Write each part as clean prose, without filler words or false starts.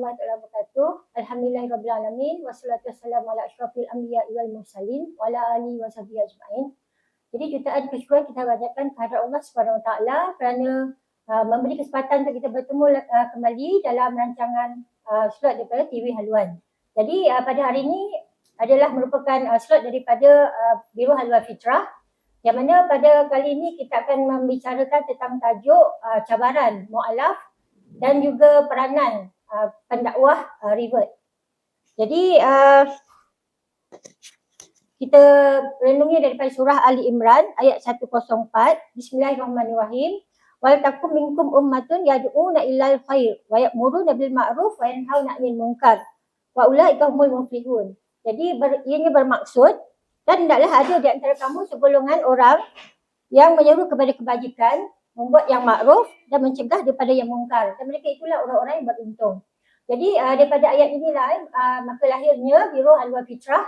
warahmatullahi wabarakatuh. Alhamdulillahirabbil alamin wassalatu wassalamu ala asyrafil anbiya'i wal mursalin wa ala alihi wasahbihi ajmain. Jadi jutaan kesyukuran kita panjatkan kepada Allah Subhanahu Wa Taala kerana memberi kesempatan untuk kita bertemu kembali dalam rancangan slot daripada TV Haluan. Jadi pada hari ini adalah merupakan slot daripada Biro Haluan Fitrah, yang mana pada kali ini kita akan membicarakan tentang tajuk cabaran mu'alaf dan juga peranan pendakwah revert. Jadi kita renungi daripada surah Ali Imran ayat 104. Bismillahirrahmanirrahim. Wal takum minkum ummatun yad'una ilal khair wa ya'muruna bil ma'ruf wa yanhauna 'anil munkar wa ulaika humul muflihun. Jadi ianya bermaksud, dan hendaklah ada di antara kamu segolongan orang yang menyeru kepada kebajikan, membuat yang makruf dan mencegah daripada yang mungkar. Dan mereka itulah orang-orang yang beruntung. Jadi daripada ayat inilah maka lahirnya Biro Haluan Fitrah.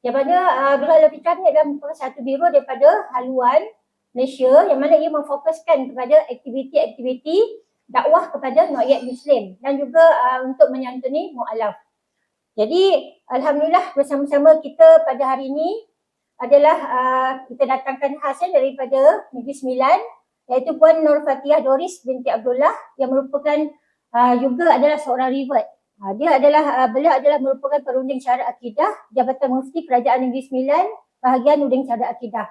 Yang mana Biro Haluan Fitrah ni adalah merupakan satu biro daripada Haluan Malaysia, yang mana ia memfokuskan kepada aktiviti-aktiviti dakwah kepada rakyat Muslim dan juga untuk menyantuni mu'alaf. Jadi alhamdulillah bersama-sama kita pada hari ini adalah kita datangkan khasnya daripada Negeri Sembilan, iaitu Puan Nur Fathiah Doris binti Abdullah, yang merupakan juga adalah seorang revert. Beliau adalah merupakan perunding syarat akidah Jabatan Mufti Kerajaan Negeri Sembilan bahagian unding syarat akidah.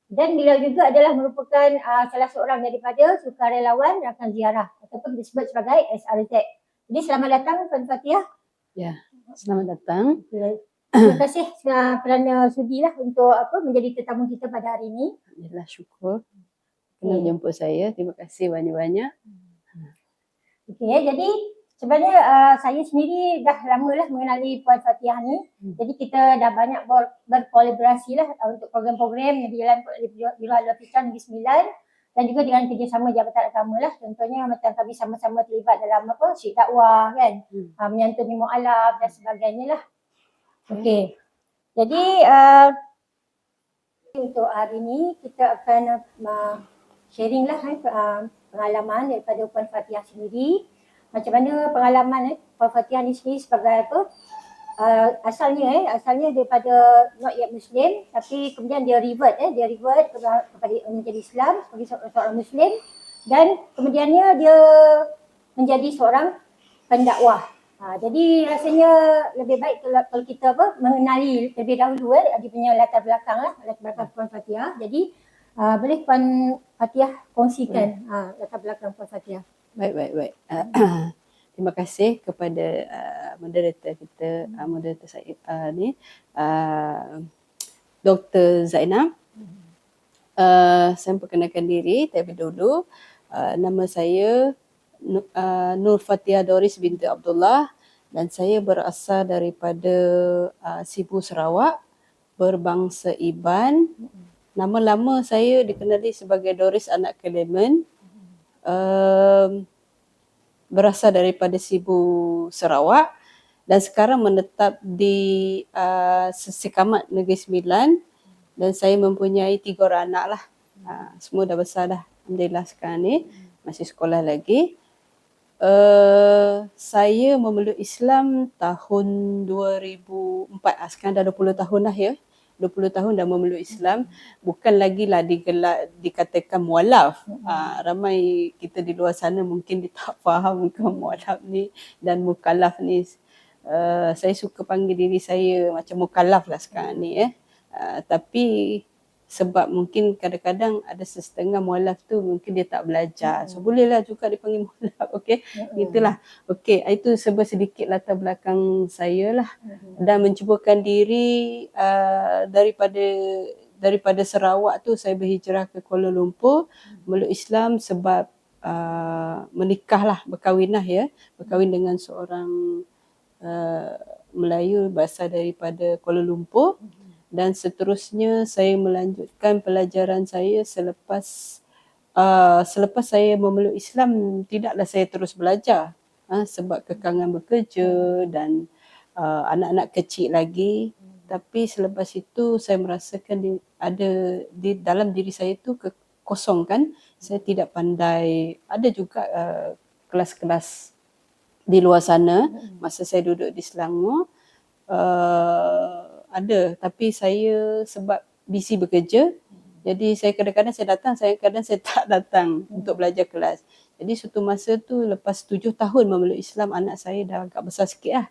Dan beliau juga adalah merupakan salah seorang daripada sukarelawan rakan ziarah ataupun disebut sebagai SRZ. Jadi selamat datang Puan Fathiah. Ya, selamat datang. Terima kasih kerana sudilah untuk menjadi tetamu kita pada hari ini. Alhamdulillah, syukur kerana jemput saya. Terima kasih banyak-banyak. Okey, jadi sebenarnya saya sendiri dah lamalah mengenali Puan Fathiah ni. Jadi kita dah banyak berkolaborasi lah untuk program-program yang dijalankan oleh Biro Haluan Fitrah Negeri Sembilan dan juga dengan kerjasama jabatan agama lah. Contohnya macam kami sama-sama terlibat dalam syik dakwah kan, menyantuni mu'alaf dan sebagainya lah. Okey, jadi untuk hari ini kita akan sharing lah pengalaman daripada Puan Fathiah sendiri. Macam mana pengalaman Puan Fathiah ni sendiri sebagai asalnya daripada rakyat Muslim, tapi kemudian dia revert kepada menjadi Islam sebagai seorang Muslim, dan kemudiannya dia menjadi seorang pendakwah. Jadi rasanya lebih baik kalau kita mengenali lebih dahulu dia punya latar belakang latar belakang Puan Fathiah. Jadi boleh Puan Fathiah kongsikan latar belakang Puan Fathiah. Baik. Terima kasih kepada moderator kita, moderator saya ni, Dr. Zainab. Saya perkenalkan diri terlebih dahulu. Nama saya Nur Fathiah Doris binti Abdullah dan saya berasal daripada Sibu, Sarawak, berbangsa Iban. Nama lama saya dikenali sebagai Doris anak Kelemen. Berasal daripada Sibu, Sarawak dan sekarang menetap di Sekamat Negeri Sembilan, dan saya mempunyai 3 orang anak lah. Semua dah besar dah. Alhamdulillah sekarang ni masih sekolah lagi. Saya memeluk Islam tahun 2004. Sekarang dah 20 tahun dah ya. 20 tahun dah memeluk Islam. Bukan lagi lah dikatakan mualaf. Ramai kita di luar sana mungkin dia tak faham ke mualaf ni dan mukallaf ni. Saya suka panggil diri saya macam mukallaf lah sekarang ni tapi sebab mungkin kadang-kadang ada setengah mualaf tu mungkin dia tak belajar. So bolehlah juga dipanggil mualaf. Okey. Itulah. Okey, itu sedikit latar belakang saya lah. Dan mencubakan diri daripada Sarawak tu saya berhijrah ke Kuala Lumpur meluk Islam sebab berkahwin dengan seorang Melayu berasal daripada Kuala Lumpur. Dan seterusnya saya melanjutkan pelajaran saya selepas saya memeluk Islam. Tidaklah saya terus belajar sebab kekangan bekerja dan anak-anak kecil lagi. Tapi selepas itu saya merasakan ada di dalam diri saya tu kekosong kan. Saya tidak pandai. Ada juga kelas-kelas di luar sana. Masa saya duduk di Selangor, ada, tapi saya sebab busy bekerja, jadi saya kadang-kadang saya datang, kadang saya tak datang untuk belajar kelas. Jadi suatu masa tu lepas 7 tahun memeluk Islam, anak saya dah agak besar sikit lah.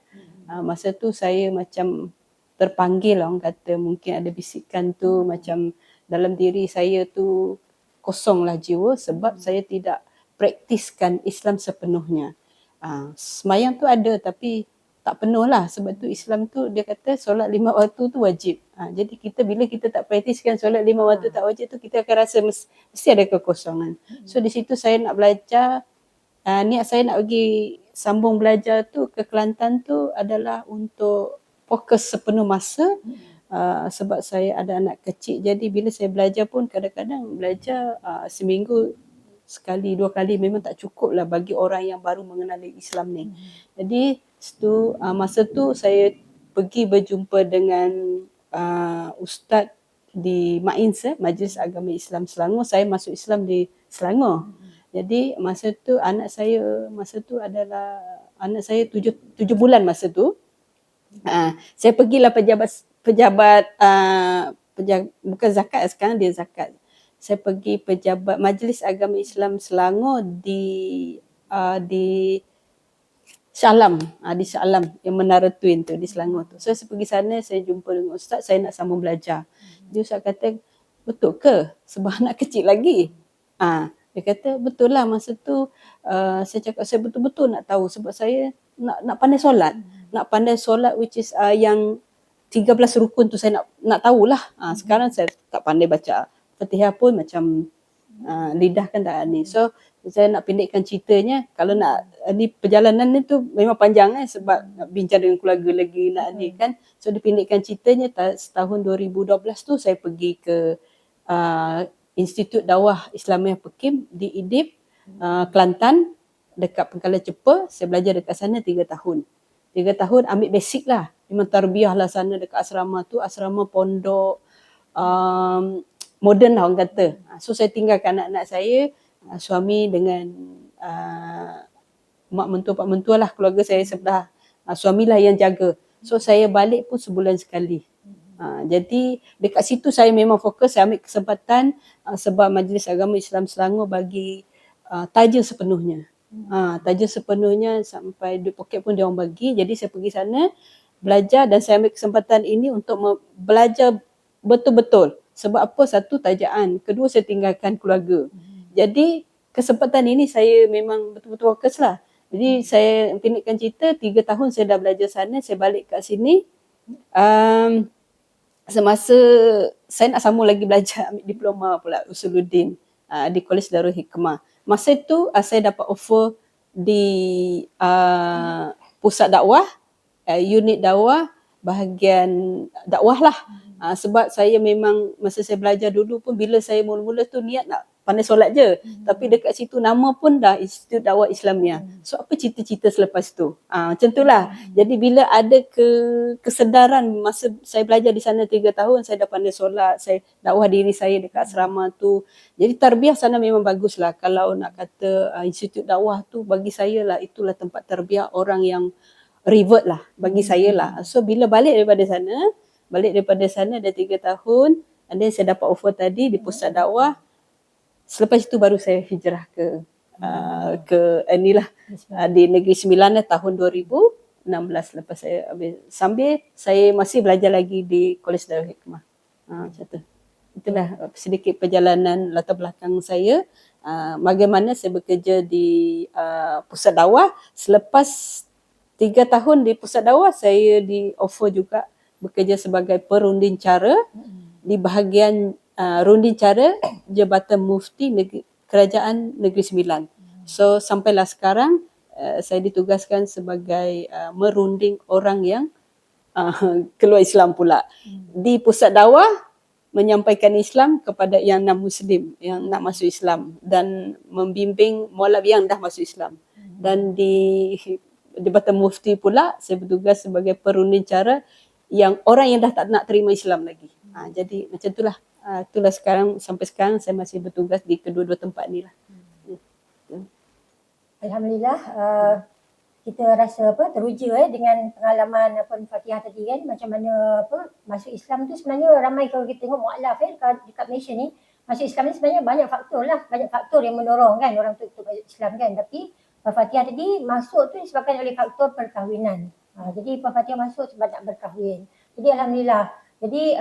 Masa tu saya macam terpanggil, orang kata mungkin ada bisikan tu, macam dalam diri saya tu kosonglah jiwa sebab saya tidak praktiskan Islam sepenuhnya. Semayang tu ada tapi tak penuh lah, sebab tu Islam tu dia kata solat 5 waktu tu wajib. Jadi bila kita tak praktiskan solat 5 waktu tak wajib tu, kita akan rasa mesti ada kekosongan. So di situ saya nak belajar, niat saya nak pergi sambung belajar tu ke Kelantan tu adalah untuk fokus sepenuh masa, sebab saya ada anak kecil. Jadi bila saya belajar pun kadang-kadang belajar seminggu sekali, 2 kali memang tak cukup lah bagi orang yang baru mengenali Islam ni. Jadi masa tu saya pergi berjumpa dengan ustaz di MAINS, Majlis Agama Islam Selangor. Saya masuk Islam di Selangor. Jadi masa tu anak saya anak saya 7 bulan masa tu. Saya pergilah pejabat bukan zakat, sekarang dia zakat. Saya pergi pejabat Majlis Agama Islam Selangor di Shah Alam, di Shah Alam yang Menara Twin tu di Selangor tu. So saya pergi sana, saya jumpa dengan ustaz, saya nak sambung belajar. Dia ustaz kata, betul ke? Sebab anak kecil lagi. Dia kata, betul lah masa tu saya cakap saya betul-betul nak tahu sebab saya nak pandai solat. Nak pandai solat which is yang 13 rukun tu saya nak tahulah. Sekarang saya tak pandai baca Fatihah pun macam lidah kan tak ni. So saya nak pendekkan ceritanya, kalau nak ni perjalanan ni tu memang panjang sebab nak bincang dengan keluarga lagi nak ni kan. So dipendekkan ceritanya, tahun 2012 tu saya pergi ke Institut Dakwah Islamiah Pekim di Idip, Kelantan, dekat Pengkalan Cepa. Saya belajar dekat sana 3 tahun. 3 tahun ambil basic lah. Memang tarbiyah lah sana dekat asrama tu, asrama pondok moden lah orang kata. So saya tinggalkan anak-anak saya, suami dengan mak mentua, pak mentua lah, keluarga saya sebelah. Suamilah yang jaga. So saya balik pun sebulan sekali. Jadi dekat situ saya memang fokus, saya ambil kesempatan sebab Majlis Agama Islam Selangor bagi taja sepenuhnya. Taja sepenuhnya sampai duit poket pun dia orang bagi. Jadi saya pergi sana belajar dan saya ambil kesempatan ini untuk belajar betul-betul. Sebab apa? Satu, tajaan. Kedua, saya tinggalkan keluarga. Jadi kesempatan ini saya memang betul-betul fokus lah. Jadi saya pendekkan cerita, 3 tahun saya dah belajar sana, saya balik kat sini. Semasa saya nak sambung lagi belajar, ambil diploma pula Usuluddin di Kolej Darul Hikmah. Masa tu saya dapat offer di pusat dakwah, unit dakwah, bahagian dakwah lah. Sebab saya memang masa saya belajar dulu pun bila saya mula-mula tu niat nak pandai solat je. Tapi dekat situ nama pun dah Institut Dakwah Islamiah. So apa cita-cita selepas tu? Macam tu lah. Jadi bila ada kesedaran masa saya belajar di sana 3 tahun, saya dah pandai solat, saya dakwah diri saya dekat asrama tu. Jadi tarbiyah sana memang bagus lah. Kalau nak kata Institut Dakwah tu bagi saya lah, itulah tempat tarbiyah orang yang revert lah bagi saya lah. So bila balik daripada sana dah 3 tahun, and then saya dapat offer tadi di pusat dakwah. Selepas itu baru saya hijrah ke inilah di Negeri Sembilan tahun 2016 lepas saya habis. Sambil saya masih belajar lagi di Kolej Darul Hikmah. Macam tu. Itulah sedikit perjalanan latar belakang saya. Bagaimana saya bekerja di pusat dakwah. Selepas 3 tahun di pusat dakwah, saya di offer juga bekerja sebagai perunding cara di bahagian runding cara Jabatan Mufti Kerajaan Negeri Sembilan. So sampailah sekarang saya ditugaskan sebagai merunding orang yang keluar Islam pula. Di pusat dakwah menyampaikan Islam kepada yang non-Muslim yang nak masuk Islam dan membimbing mualaf yang dah masuk Islam. Dan di Jabatan Mufti pula saya bertugas sebagai perunding cara yang orang yang dah tak nak terima Islam lagi. Jadi macam itulah. Itulah sampai sekarang saya masih bertugas di kedua-dua tempat ni lah. Alhamdulillah, kita rasa teruja dengan pengalaman Fatihah tadi kan, macam mana masuk Islam tu sebenarnya ramai. Kalau kita tengok mualaf dekat Malaysia ni, masuk Islam ni sebenarnya banyak faktor yang mendorong kan orang tu masuk Islam kan. Tapi Fatihah tadi masuk tu disebabkan oleh faktor perkahwinan. Jadi Fatihah masuk sebab nak berkahwin. Jadi alhamdulillah. Jadi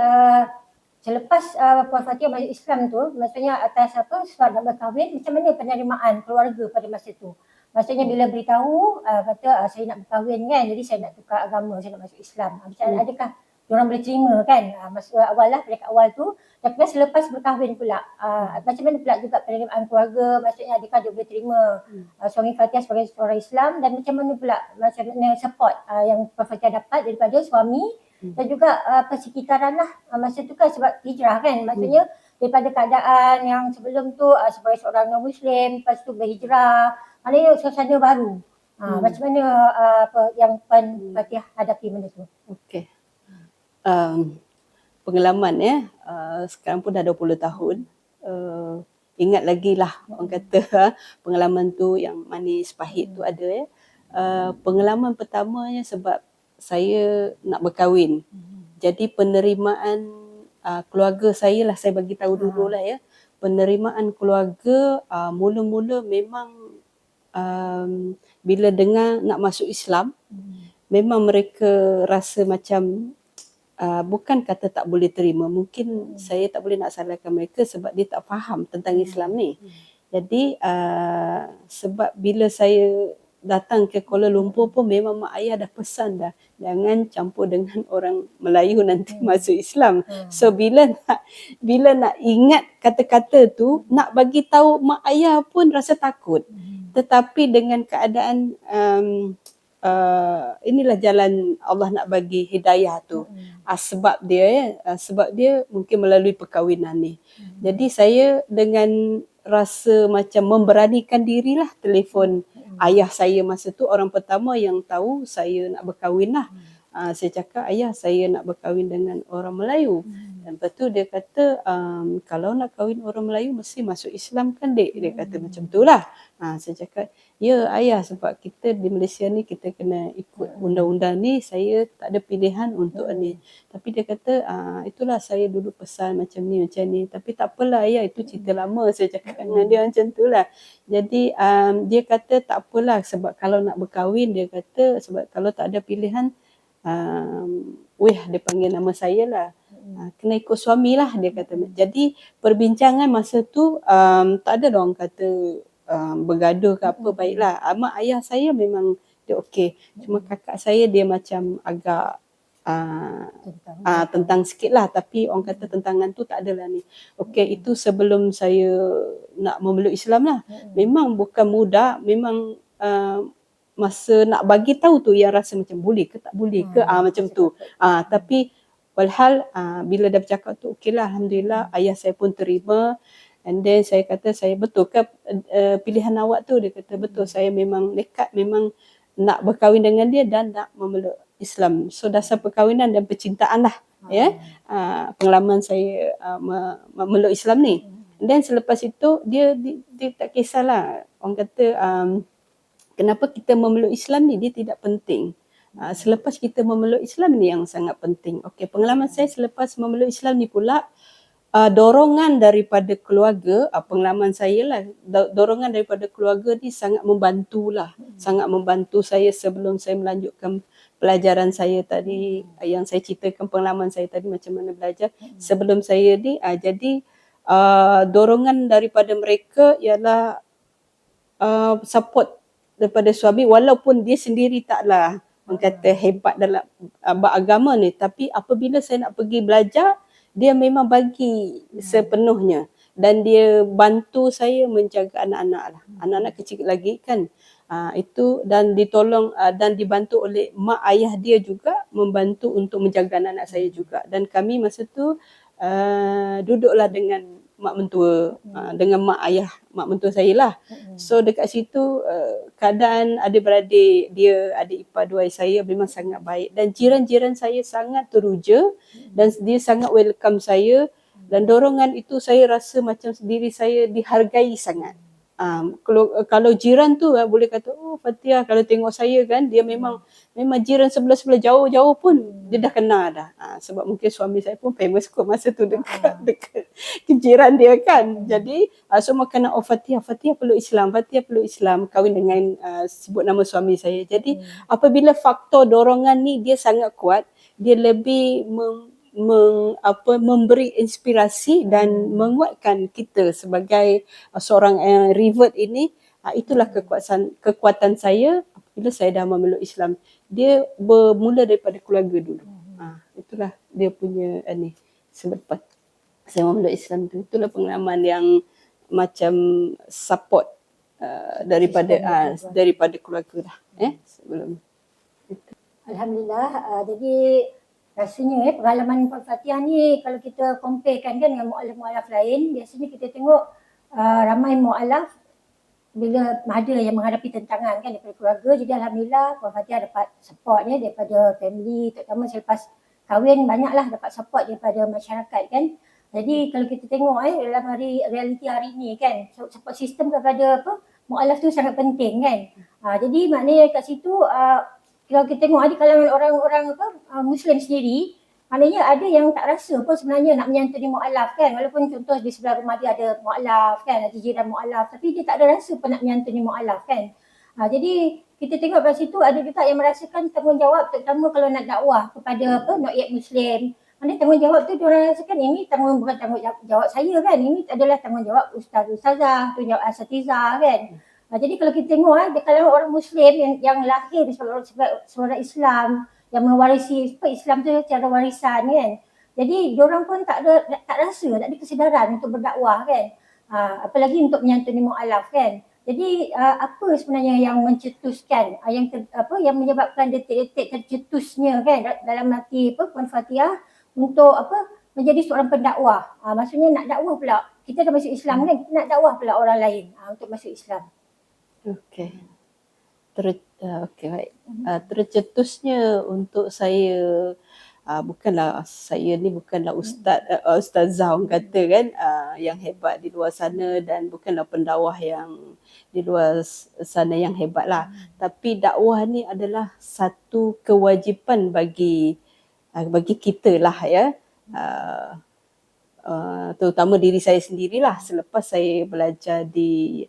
selepas Puan Fatihah masuk Islam tu, maksudnya atas sebab nak berkahwin, macam mana penerimaan keluarga pada masa tu? Maksudnya bila beritahu kata saya nak berkahwin kan, jadi saya nak tukar agama, saya nak masuk Islam. Macam adakah diorang boleh terima kan? Masa awal lah, pada awal tu. Dan kemudian selepas berkahwin pula, macam mana pula juga penerimaan keluarga? Maksudnya adakah dia boleh terima suami Fatihah sebagai seorang Islam, dan macam mana pula, macam mana support yang Puan Fatihah dapat daripada suami dan juga persekitaran lah. Masa tu kan sebab hijrah kan, maksudnya daripada keadaan yang sebelum tu sebagai seorang non-Muslim, lepas tu berhijrah, maknanya suasana baru. Macam mana yang Puan Fatihah hadapi benda tu? Okey. Pengalaman sekarang pun dah 20 tahun. Ingat lagi lah orang kata pengalaman tu yang manis pahit tu ada pengalaman pertamanya sebab saya nak berkahwin. Jadi penerimaan keluarga saya lah, saya bagi tahu dulu lah penerimaan keluarga mula-mula memang bila dengar nak masuk Islam, memang mereka rasa macam bukan kata tak boleh terima, mungkin saya tak boleh nak salahkan mereka sebab dia tak faham tentang Islam ni. Jadi sebab bila saya datang ke Kuala Lumpur pun memang mak ayah dah pesan dah, jangan campur dengan orang Melayu nanti masuk Islam. So bila nak ingat kata-kata tu, nak bagi tahu mak ayah pun rasa takut. Tetapi dengan keadaan inilah jalan Allah nak bagi hidayah tu. Sebab dia mungkin melalui perkahwinan ni. Jadi saya dengan rasa macam memberanikan dirilah telefon ayah saya masa tu, orang pertama yang tahu saya nak berkahwin lah. Saya cakap, ayah saya nak berkahwin dengan orang Melayu. Dan lepas tu dia kata, kalau nak kahwin orang Melayu mesti masuk Islam kan dek? Dia kata macam tu lah. Saya cakap, ya ayah, sebab kita di Malaysia ni kita kena ikut undang-undang ni, saya tak ada pilihan untuk ni. Tapi dia kata, itulah saya dulu pesan macam ni. Tapi tak apalah ayah, itu cerita lama. Saya cakap dengan dia macam tu lah. Jadi dia kata tak apalah, sebab kalau nak berkahwin, dia kata sebab kalau tak ada pilihan, dia panggil nama saya lah, kena ikut suami lah, dia kata. Jadi perbincangan masa tu tak ada orang kata bergaduh ke apa, baiklah. Mak ayah saya memang dia okey, cuma kakak saya dia macam agak tentang sikit lah, tapi orang kata tentangan tu tak adalah ni. Okey, itu sebelum saya nak memeluk Islam lah. Memang bukan mudah, memang masa nak bagi tahu tu yang rasa macam boleh ke tak boleh ke macam tu. Tapi walhal bila dah bercakap tu okeylah, alhamdulillah ayah saya pun terima. And then saya kata, saya betul ke pilihan awak tu? Dia kata betul, saya memang nekat, memang nak berkahwin dengan dia dan nak memeluk Islam. So dasar perkahwinan dan percintaan lah pengalaman saya memeluk Islam ni. Dan selepas itu dia tak kisahlah, orang kata kenapa kita memeluk Islam ni, dia tidak penting. Selepas kita memeluk Islam ni yang sangat penting. Okey, pengalaman saya selepas memeluk Islam ni pula, dorongan daripada keluarga, pengalaman saya lah, dorongan daripada keluarga ni sangat membantulah. Sangat membantu saya sebelum saya melanjutkan pelajaran saya tadi, yang saya ceritakan pengalaman saya tadi macam mana belajar. Sebelum saya ni, jadi dorongan daripada mereka ialah support daripada suami, walaupun dia sendiri taklah orang kata hebat dalam beragama ni, tapi apabila saya nak pergi belajar, dia memang bagi sepenuhnya dan dia bantu saya menjaga anak-anak lah. Anak-anak kecil lagi kan. Itu dan ditolong dan dibantu oleh mak ayah dia juga, membantu untuk menjaga anak-anak saya juga. Dan kami masa tu duduklah dengan mak mentua, dengan mak mentua saya lah. So dekat situ keadaan adik-beradik dia, adik ipar dua saya memang sangat baik, dan jiran-jiran saya sangat teruja dan dia sangat welcome saya, dan dorongan itu saya rasa macam diri saya dihargai sangat. Kalau jiran tu boleh kata, oh Fathia, kalau tengok saya kan, dia memang jiran sebelah-sebelah jauh-jauh pun dia dah kenal dah. Sebab mungkin suami saya pun famous kot masa tu dekat jiran dia kan. Jadi semua kena, oh Fathia peluk Islam, Fathia peluk Islam, kahwin dengan sebut nama suami saya. Jadi apabila faktor dorongan ni dia sangat kuat, dia lebih memberi inspirasi dan menguatkan kita sebagai seorang revert ini. Itulah kekuatan saya bila saya dah memeluk Islam. Dia bermula daripada keluarga dulu. Itulah dia punya ni selepas saya memeluk Islam tu. Itulah pengalaman yang macam support daripada keluarga lah. Sebelum itu. Alhamdulillah. Jadi rasanya pengalaman Puan Fathia ni kalau kita comparekan kan dengan mu'alaf-mu'alaf lain, biasanya kita tengok ramai mu'alaf bila ada yang menghadapi tentangan kan daripada keluarga. Jadi Alhamdulillah Puan Fathia dapat support daripada family, terutama selepas kahwin banyaklah dapat support daripada masyarakat kan. Jadi kalau kita tengok dalam realiti hari ni kan, support system kepada mu'alaf tu sangat penting kan. Jadi maknanya kat situ kalau kita tengok di kalangan orang-orang Muslim sendiri, maknanya ada yang tak rasa pun sebenarnya nak menyantuni mu'alaf kan. Walaupun contoh di sebelah rumah dia ada mu'alaf kan, ada jiran mu'alaf, tapi dia tak ada rasa pun nak menyantuni mu'alaf kan. Jadi kita tengok kat situ ada juga yang merasakan tanggungjawab, terutama kalau nak dakwah kepada not yet Muslim. Maknanya tanggungjawab tu diorang rasakan ini bukan tanggungjawab saya kan, ini adalah tanggungjawab ustazah, tanggungjawab asatizah kan. Jadi kalau kita tengok kalau orang Muslim yang lahir sebagai Islam, yang mewarisi Islam tu secara warisan kan. Jadi diorang pun tak rasa, tak ada kesedaran untuk berdakwah kan. Apalagi untuk menyantuni mu'alaf kan. Jadi apa sebenarnya yang mencetuskan, yang menyebabkan detik-detik tercetusnya kan dalam hati Puan Fathia untuk menjadi seorang pendakwah. Maksudnya nak dakwah pula. Kita dah masuk Islam kan, kita nak dakwah pula orang lain untuk masuk Islam. Okey. Baik. Tercetusnya untuk saya, saya ni bukanlah ustazah orang kata kan, yang hebat di luar sana, dan bukanlah pendakwah yang di luar sana yang hebat lah. Tapi dakwah ni adalah satu kewajipan bagi kita lah ya. Terutama diri saya sendirilah selepas saya belajar di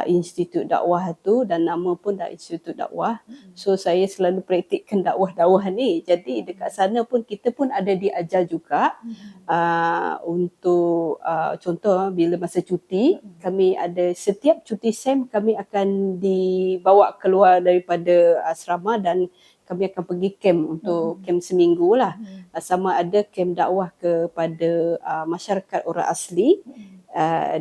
institut dakwah tu, dan nama pun dah institut dakwah. So saya selalu praktikkan dakwah ni. Jadi dekat sana pun kita pun ada diajar juga untuk contoh bila masa cuti, kami ada setiap cuti SEM kami akan dibawa keluar daripada asrama dan kami akan pergi camp untuk camp seminggu lah. Sama ada camp dakwah kepada masyarakat orang asli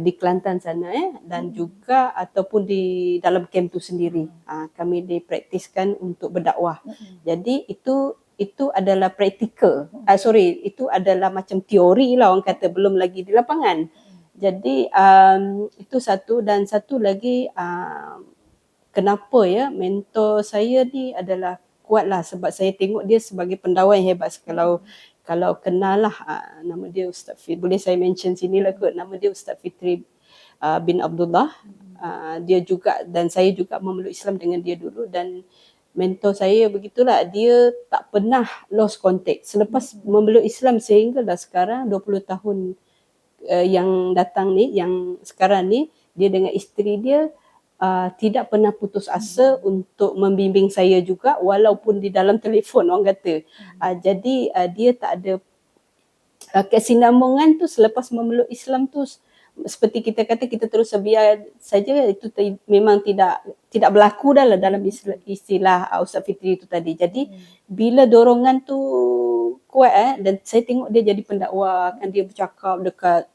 di Kelantan sana dan juga ataupun di dalam camp tu sendiri kami dipraktiskan untuk berdakwah. Jadi itu adalah praktikal. Itu adalah macam teori lah orang kata, belum lagi di lapangan. Jadi itu satu, dan satu lagi kenapa mentor saya ni adalah kuat lah, sebab saya tengok dia sebagai pendakwah yang hebat. Kalau kenal lah nama dia Ustaz Fitri, boleh saya mention sini lah kot, nama dia Ustaz Fitri bin Abdullah. Dia juga, dan saya juga memeluk Islam dengan dia dulu, dan mentor saya begitulah, dia tak pernah lost contact selepas memeluk Islam sehinggalah sekarang 20 tahun yang datang ni, yang sekarang ni, dia dengan isteri dia tidak pernah putus asa untuk membimbing saya juga, walaupun di dalam telefon orang kata. Jadi dia tak ada kesinambungan tu selepas memeluk Islam tu, seperti kita kata, kita terus biar saja, itu memang tidak berlaku dalam istilah Ustaz Fitri itu tadi. Jadi bila dorongan tu kuat dan saya tengok dia jadi pendakwa kan, dia bercakap dekat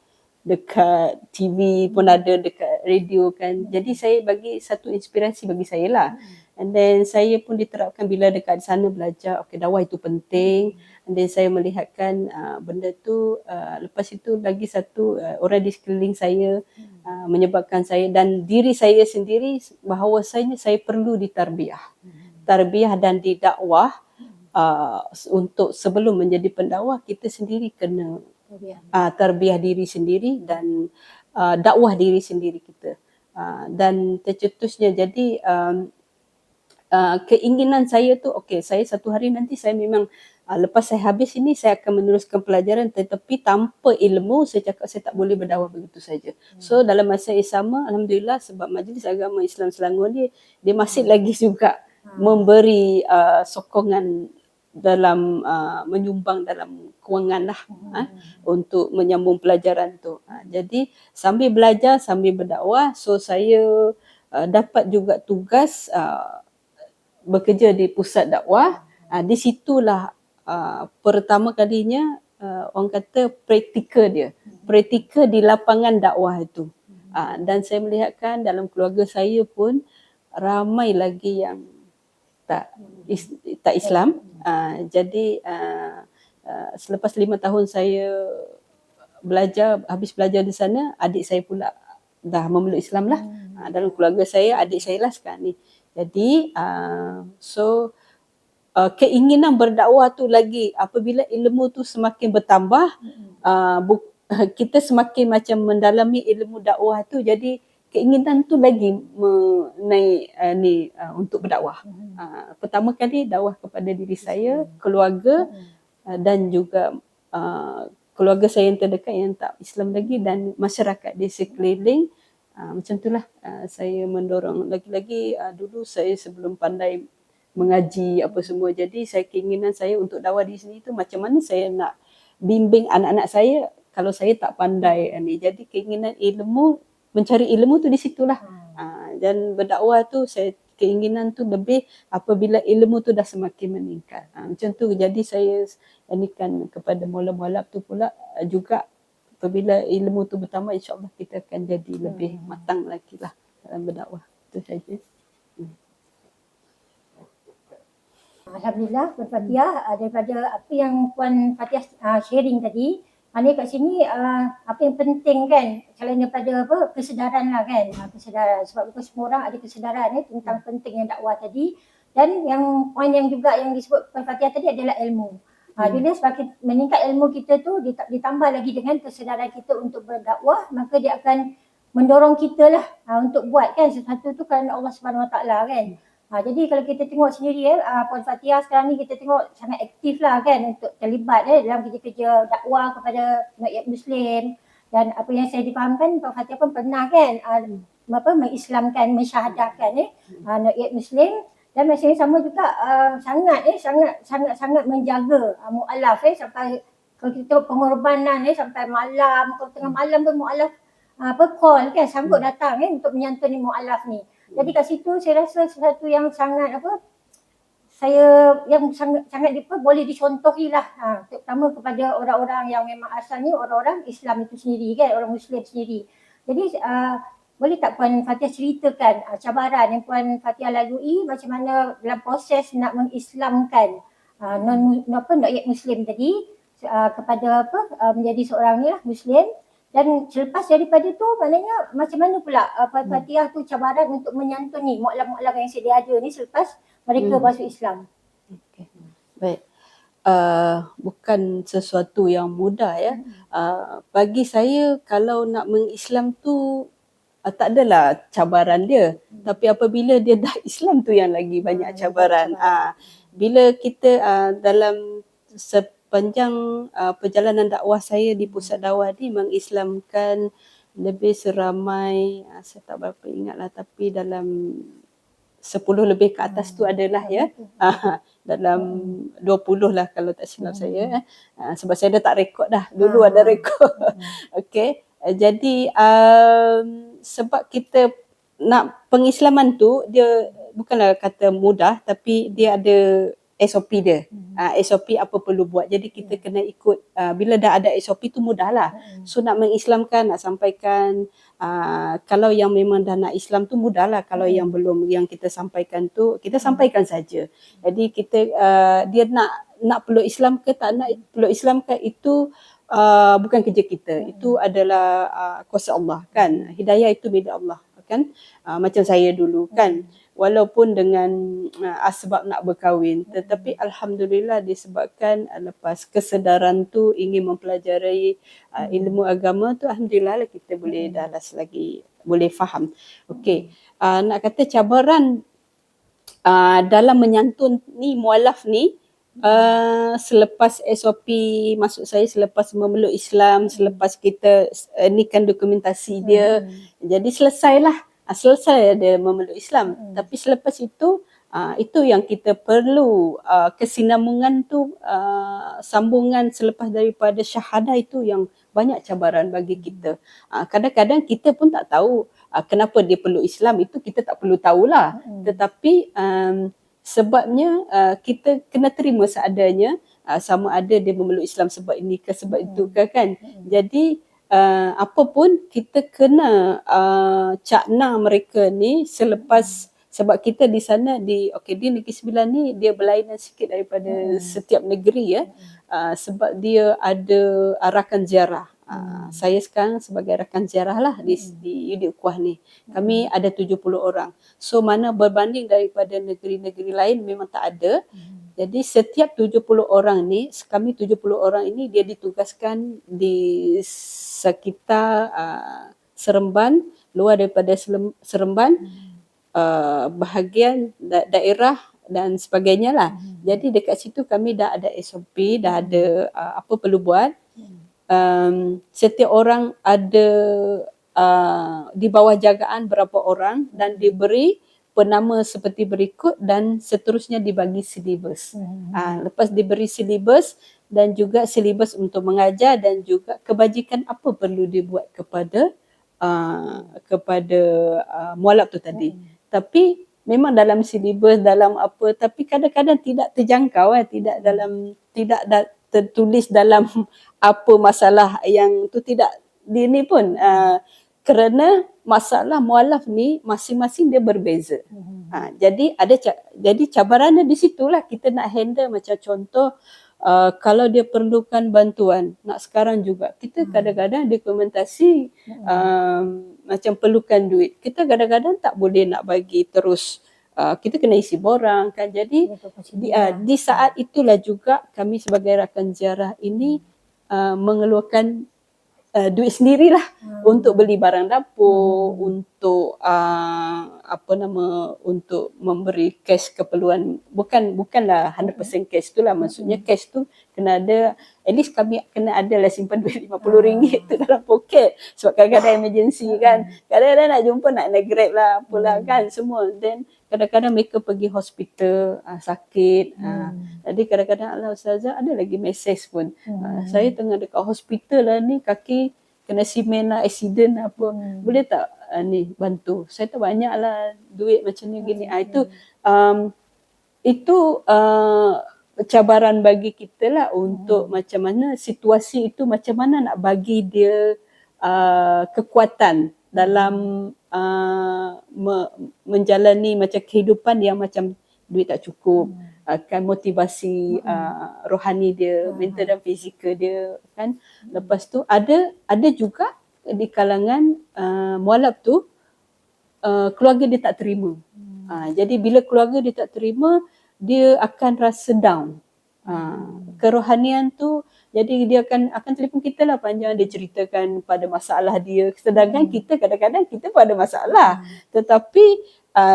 TV pun ada, dekat radio kan. Jadi saya bagi satu inspirasi bagi saya lah. And then saya pun diterapkan bila dekat sana belajar, dakwah itu penting. And then saya melihatkan benda tu, lepas itu lagi satu, orang di sekeliling saya menyebabkan saya dan diri saya sendiri bahawasanya saya perlu ditarbiah. Tarbiah dan didakwah. Untuk sebelum menjadi pendakwah, kita sendiri kena tarbiah diri sendiri dan dakwah diri sendiri kita. Dan tercetusnya jadi keinginan saya tu okey, saya satu hari nanti saya memang lepas saya habis ini saya akan meneruskan pelajaran, tetapi tanpa ilmu saya cakap saya tak boleh berdakwah begitu saja. So dalam masa yang sama, alhamdulillah, sebab Majlis Agama Islam Selangor ni dia masih lagi juga memberi sokongan dalam menyumbang dalam kewangan lah untuk menyambung pelajaran tu. Jadi sambil belajar, sambil berdakwah, so saya dapat juga tugas bekerja di pusat dakwah. Di situlah pertama kalinya orang kata praktikal dia. Praktikal di lapangan dakwah itu. Dan saya melihatkan dalam keluarga saya pun ramai lagi yang tak Islam. Jadi selepas 5 tahun saya habis belajar di sana, adik saya pula dah memeluk Islam lah. Dalam keluarga saya, adik saya lah sekarang ni. Jadi keinginan berdakwah tu lagi, apabila ilmu tu semakin bertambah, kita semakin macam mendalami ilmu dakwah tu, jadi keinginan tu lagi menaik untuk berdakwah. Pertama kali dakwah kepada diri saya, keluarga, dan juga keluarga saya yang terdekat yang tak Islam lagi, dan masyarakat di sekeliling. Macam itulah saya mendorong. Lagi-lagi dulu saya sebelum pandai mengaji apa semua, jadi saya keinginan saya untuk dakwah di sini tu macam mana saya nak bimbing anak-anak saya kalau saya tak pandai ni. Jadi keinginan ilmu, mencari ilmu tu di situlah. Dan berdakwah tu saya keinginan tu lebih apabila ilmu tu dah semakin meningkat. Macam tu, jadi saya anikan kepada mualaf-mualaf tu pula juga, apabila ilmu tu bertambah, insyaAllah kita akan jadi lebih matang lagi lah dalam berdakwah. Itu saja. Alhamdulillah, Puan Fatihah, daripada apa yang Puan Fatihah sharing tadi, maknanya kat sini apa yang penting kan, selain daripada kesedaran lah kan, kesedaran, sebab bukan semua orang ada kesedaran tentang pentingnya dakwah tadi. Dan yang poin yang juga yang disebut Puan Fatihah tadi adalah ilmu. Jadi semakin meningkat ilmu kita tu, ditambah lagi dengan kesedaran kita untuk berdakwah, maka dia akan mendorong kita lah untuk buat kan sesuatu tu kerana Allah Subhanahu Wa Taala kan. Jadi kalau kita tengok sendiri Puan Fatihah sekarang ni, kita tengok sangat aktif lah kan untuk terlibat dalam kerja-kerja dakwah kepada rakyat Muslim. Dan apa yang saya difahamkan, Puan Fatihah pun pernah kan mengislamkan, mensyahadahkan rakyat Muslim. Dan masa yang sama juga sangat menjaga mu'alaf sampai kalau kita tengok pengorbanan sampai malam, kalau tengah malam pun mu'alaf call kan, sanggup datang untuk menyantuni mu'alaf ni. Jadi kat situ saya rasa sesuatu yang sangat sangat boleh dicontohi lah, terutama kepada orang-orang yang memang asalnya orang-orang Islam itu sendiri kan, orang Muslim sendiri. Jadi boleh tak Puan Fatihah ceritakan cabaran yang Puan Fatihah lalui, macam mana dalam proses nak mengislamkan rakyat Muslim tadi kepada menjadi seorang Muslim. Dan selepas daripada tu, maknanya macam mana pula Puan Fatihah tu cabaran untuk menyantuni mu'alaf-mu'alaf yang sedia ada ni selepas mereka masuk Islam. Okay. Baik. Bukan sesuatu yang mudah ya. Bagi saya kalau nak mengislam tu tak adalah cabaran dia, tapi apabila dia dah Islam tu yang lagi banyak cabaran. Bila kita dalam sepanjang perjalanan dakwah saya di pusat dakwah ni mengislamkan lebih seramai, saya tak berapa ingat lah, tapi dalam 10 lebih ke atas tu adalah ya. Dalam 20 lah kalau tak silap saya. Sebab saya dah tak rekod dah. Dulu ada rekod. Okey. Jadi sebab kita nak pengislaman tu, dia bukanlah kata mudah, tapi dia ada SOP dia. SOP apa perlu buat. Jadi kita kena ikut, bila dah ada SOP tu mudah lah. So nak mengislamkan, nak sampaikan, kalau yang memang dah nak Islam tu mudah lah. Kalau yang belum, yang kita sampaikan tu, kita sampaikan saja. Jadi kita, dia nak peluk Islam ke tak nak peluk Islam ke, itu bukan kerja kita. Itu adalah kuasa Allah kan. Hidayah itu milik Allah kan. Macam saya dulu kan, walaupun dengan asbab nak berkahwin, tetapi alhamdulillah disebabkan lepas kesedaran tu ingin mempelajari ilmu agama tu, alhamdulillah lah kita boleh dalas lagi, boleh faham. Okey, nak kata cabaran dalam menyantun ni mualaf ni, selepas SOP, maksud saya selepas memeluk Islam, selepas kita ni kan dokumentasi dia, jadi selesai dia memeluk Islam. Tapi selepas itu yang kita perlu, kesinambungan tu, sambungan selepas daripada syahadah itu yang banyak cabaran bagi kita. Kadang-kadang kita pun tak tahu kenapa dia perlu Islam, itu kita tak perlu tahulah. Tetapi sebabnya kita kena terima seadanya, sama ada dia memeluk Islam sebab ini ke sebab itu ke kan. Jadi apa pun kita kena cakna mereka ni selepas, sebab kita di sana di Negeri Sembilan ni dia berlainan sikit daripada setiap negeri ya. Sebab dia ada rakan ziarah. Saya sekarang sebagai rakan ziarah lah di Unit Kuah ni. Kami ada 70 orang. So mana berbanding daripada negeri-negeri lain memang tak ada. Jadi setiap 70 orang ni, kami 70 orang ini dia ditugaskan di sekitar Seremban, luar daripada Seremban, bahagian daerah dan sebagainya lah. Jadi dekat situ kami dah ada SOP, dah ada apa perlu buat. Setiap orang ada di bawah jagaan berapa orang dan diberi penama seperti berikut dan seterusnya dibagi silibus. Lepas diberi silibus dan juga silibus untuk mengajar dan juga kebajikan apa perlu dibuat kepada mualaf tu tadi. Tapi memang dalam silibus, dalam apa, tapi kadang-kadang tidak terjangkau, tidak tertulis dalam apa masalah yang tu, tidak di ni pun. Kerana masalah mualaf ni masing-masing dia berbeza. Jadi cabarannya di situlah kita nak handle. Macam contoh, kalau dia perlukan bantuan, nak sekarang juga kita kadang-kadang dokumentasi macam perlukan duit, kita kadang-kadang tak boleh nak bagi terus, kita kena isi borang kan. Jadi di saat itulah juga kami sebagai rakan ziarah ini mengeluarkan duit sendirilah untuk beli barang dapur, untuk untuk memberi cash keperluan. Bukanlah 100% cash tu lah, maksudnya cash tu kena ada, at least kami kena ada lah simpan duit RM50 tu dalam poket, sebab kadang-kadang emergency kan, kadang-kadang nak jumpa nak naik Grab lah apalah kan semua. Then kadang-kadang mereka pergi hospital sakit, jadi kadang-kadang Allah Ustazah ada lagi mesej pun, saya tengah dekat hospital lah ni, kaki kena simen lah, accident lah apa, boleh tak ni bantu, saya tak banyak lah duit macam ni gini. Itu cabaran bagi kita lah untuk macam mana situasi itu, macam mana nak bagi dia kekuatan dalam menjalani macam kehidupan yang macam duit tak cukup, akan motivasi rohani dia, mental dan fizikal dia kan. Lepas tu ada juga di kalangan mualaf tu keluarga dia tak terima. Jadi bila keluarga dia tak terima, dia akan rasa down. Kerohanian tu, jadi dia akan telefon kita lah panjang, dia ceritakan pada masalah dia. Sedangkan kita kadang-kadang kita pun ada masalah, tetapi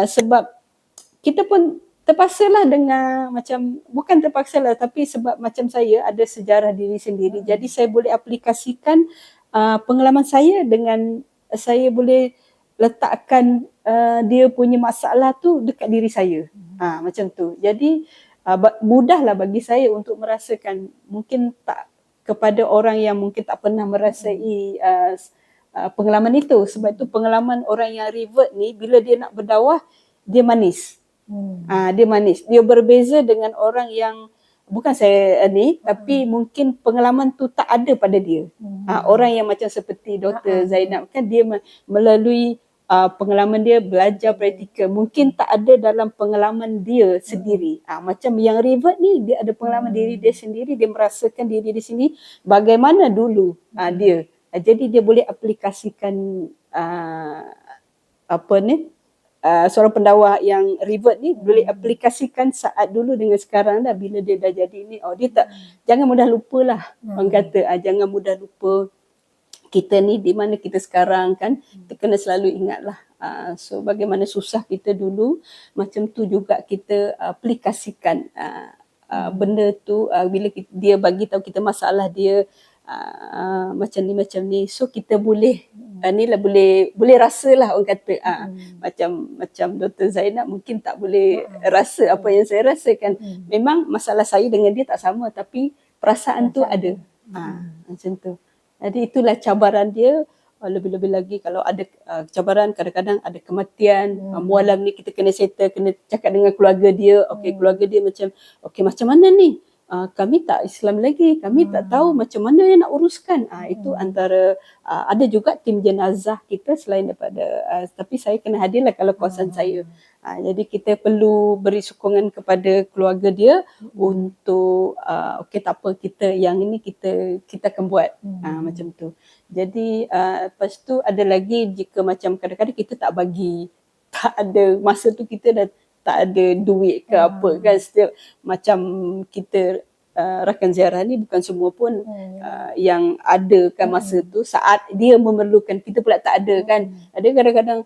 sebab kita pun terpaksalah dengan macam, bukan terpaksalah tapi sebab macam saya ada sejarah diri sendiri, jadi saya boleh aplikasikan pengalaman saya dengan saya boleh letakkan dia punya masalah tu dekat diri saya. Macam tu. Jadi mudahlah bagi saya untuk merasakan, mungkin tak kepada orang yang mungkin tak pernah merasai pengalaman itu. Sebab itu pengalaman orang yang revert ni, bila dia nak berdakwah, dia manis. Dia manis. Dia berbeza dengan orang yang, bukan saya ni, tapi mungkin pengalaman tu tak ada pada dia. Orang yang macam seperti Dr. Zainab kan, dia melalui pengalaman dia belajar praktikal, mungkin tak ada dalam pengalaman dia sendiri. Macam yang revert ni, dia ada pengalaman diri dia sendiri, dia merasakan diri di sini bagaimana dulu dia. Jadi dia boleh aplikasikan seorang pendakwah yang revert ni boleh aplikasikan saat dulu dengan sekarang dah, bila dia dah jadi ni, dia tak, jangan mudah lupa lah. Orang kata jangan mudah lupa kita ni di mana kita sekarang kan, kita kena selalu ingat lah. So bagaimana susah kita dulu, macam tu juga kita aplikasikan benda tu bila dia bagi tahu kita masalah dia macam ni, so kita boleh ni lah, boleh rasa lah orang kata macam Dr. Zainab mungkin tak boleh rasa apa yang saya rasakan. Memang masalah saya dengan dia tak sama, tapi perasaan tu ada. Macam tu. Jadi itulah cabaran dia. Lebih-lebih lagi kalau ada cabaran, kadang-kadang ada kematian, mualam ni kita kena settle, kena cakap dengan keluarga dia. Okey, keluarga dia macam, okey macam mana ni? Kami tak Islam lagi, kami tak tahu macam mana yang nak uruskan. Itu antara, ada juga tim jenazah kita selain daripada, tapi saya kena hadirlah kalau kawasan saya. Jadi kita perlu beri sokongan kepada keluarga dia untuk, okey tak apa, kita yang ini kita akan buat. Macam tu. Jadi lepas tu ada lagi, jika macam kadang-kadang kita tak bagi, tak ada, masa tu kita dah tak ada duit ke apa kan, setiap macam kita rakan ziarah ni bukan semua pun yang ada kan masa tu, saat dia memerlukan, kita pula tak ada kan. Ada kadang-kadang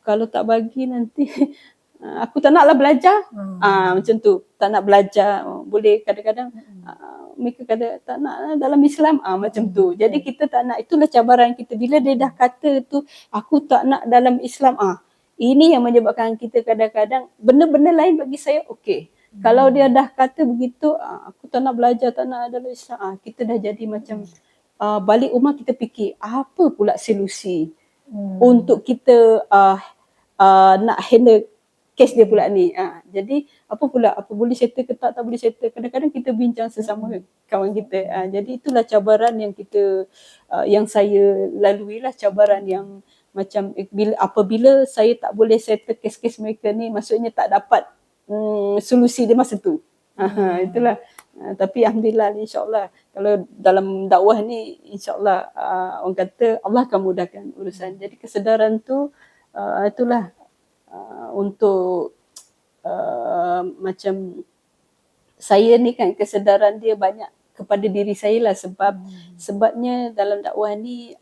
kalau tak bagi nanti aku tak naklah belajar. Macam tu, tak nak belajar. Boleh kadang-kadang mereka kata tak nak dalam Islam, macam tu. Jadi kita tak nak, itulah cabaran kita bila dia dah kata tu aku tak nak dalam Islam. Ini yang menyebabkan kita kadang-kadang benda-benda lain bagi saya okey. Kalau dia dah kata begitu, aku tak nak belajar, tak nak dalam Islam, kita dah jadi macam balik rumah kita fikir apa pula solusi untuk kita nak handle kes dia pula ni. Jadi apa pula, apa boleh settle ke tak boleh settle. Kadang-kadang kita bincang sesama kawan kita. Jadi itulah cabaran yang kita, yang saya lalui lah, cabaran yang macam apabila saya tak boleh settle kes-kes mereka ni, maksudnya tak dapat solusi dia masa tu. Itulah. Tapi alhamdulillah, insyaAllah kalau dalam dakwah ni insyaAllah orang kata Allah akan mudahkan urusan. Jadi kesedaran tu itulah untuk macam saya ni kan, kesedaran dia banyak kepada diri saya lah, sebabnya dalam dakwah ni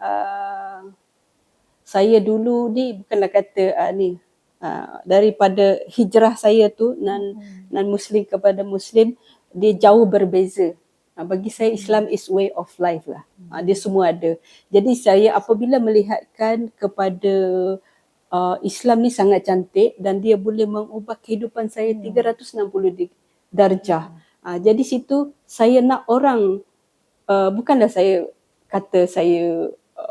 saya dulu ni bukanlah kata daripada hijrah saya tu non muslim kepada muslim, dia jauh berbeza. Bagi saya Islam is way of life lah. Dia semua ada. Jadi saya apabila melihatkan kepada Islam ni sangat cantik dan dia boleh mengubah kehidupan saya 360 darjah. Jadi situ saya nak orang, bukanlah saya kata saya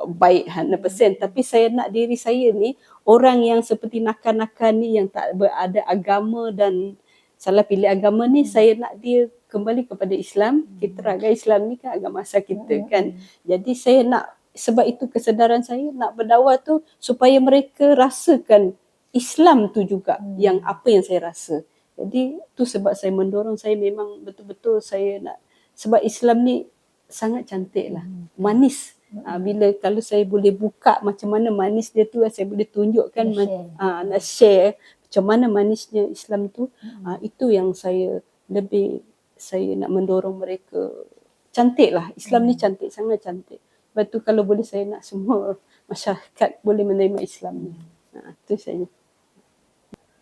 baik 100%, tapi saya nak diri saya ni orang yang seperti nakal-nakal ni, yang tak berada agama dan salah pilih agama ni, saya nak dia kembali kepada Islam. Kita agama Islam ni kan agama asal kita kan. Jadi saya nak, sebab itu kesedaran saya nak berdakwah tu supaya mereka rasakan Islam tu juga yang apa yang saya rasa. Jadi tu sebab saya mendorong, saya memang betul-betul saya nak, sebab Islam ni sangat cantik lah, manis. Bila kalau saya boleh buka macam mana manis dia tu, saya boleh tunjukkan, nak share macam mana manisnya Islam tu. Itu yang saya nak mendorong mereka. Cantik lah, Islam ni cantik, sangat cantik. Lepas tu kalau boleh saya nak semua masyarakat boleh menerima Islam ni. Itu saya.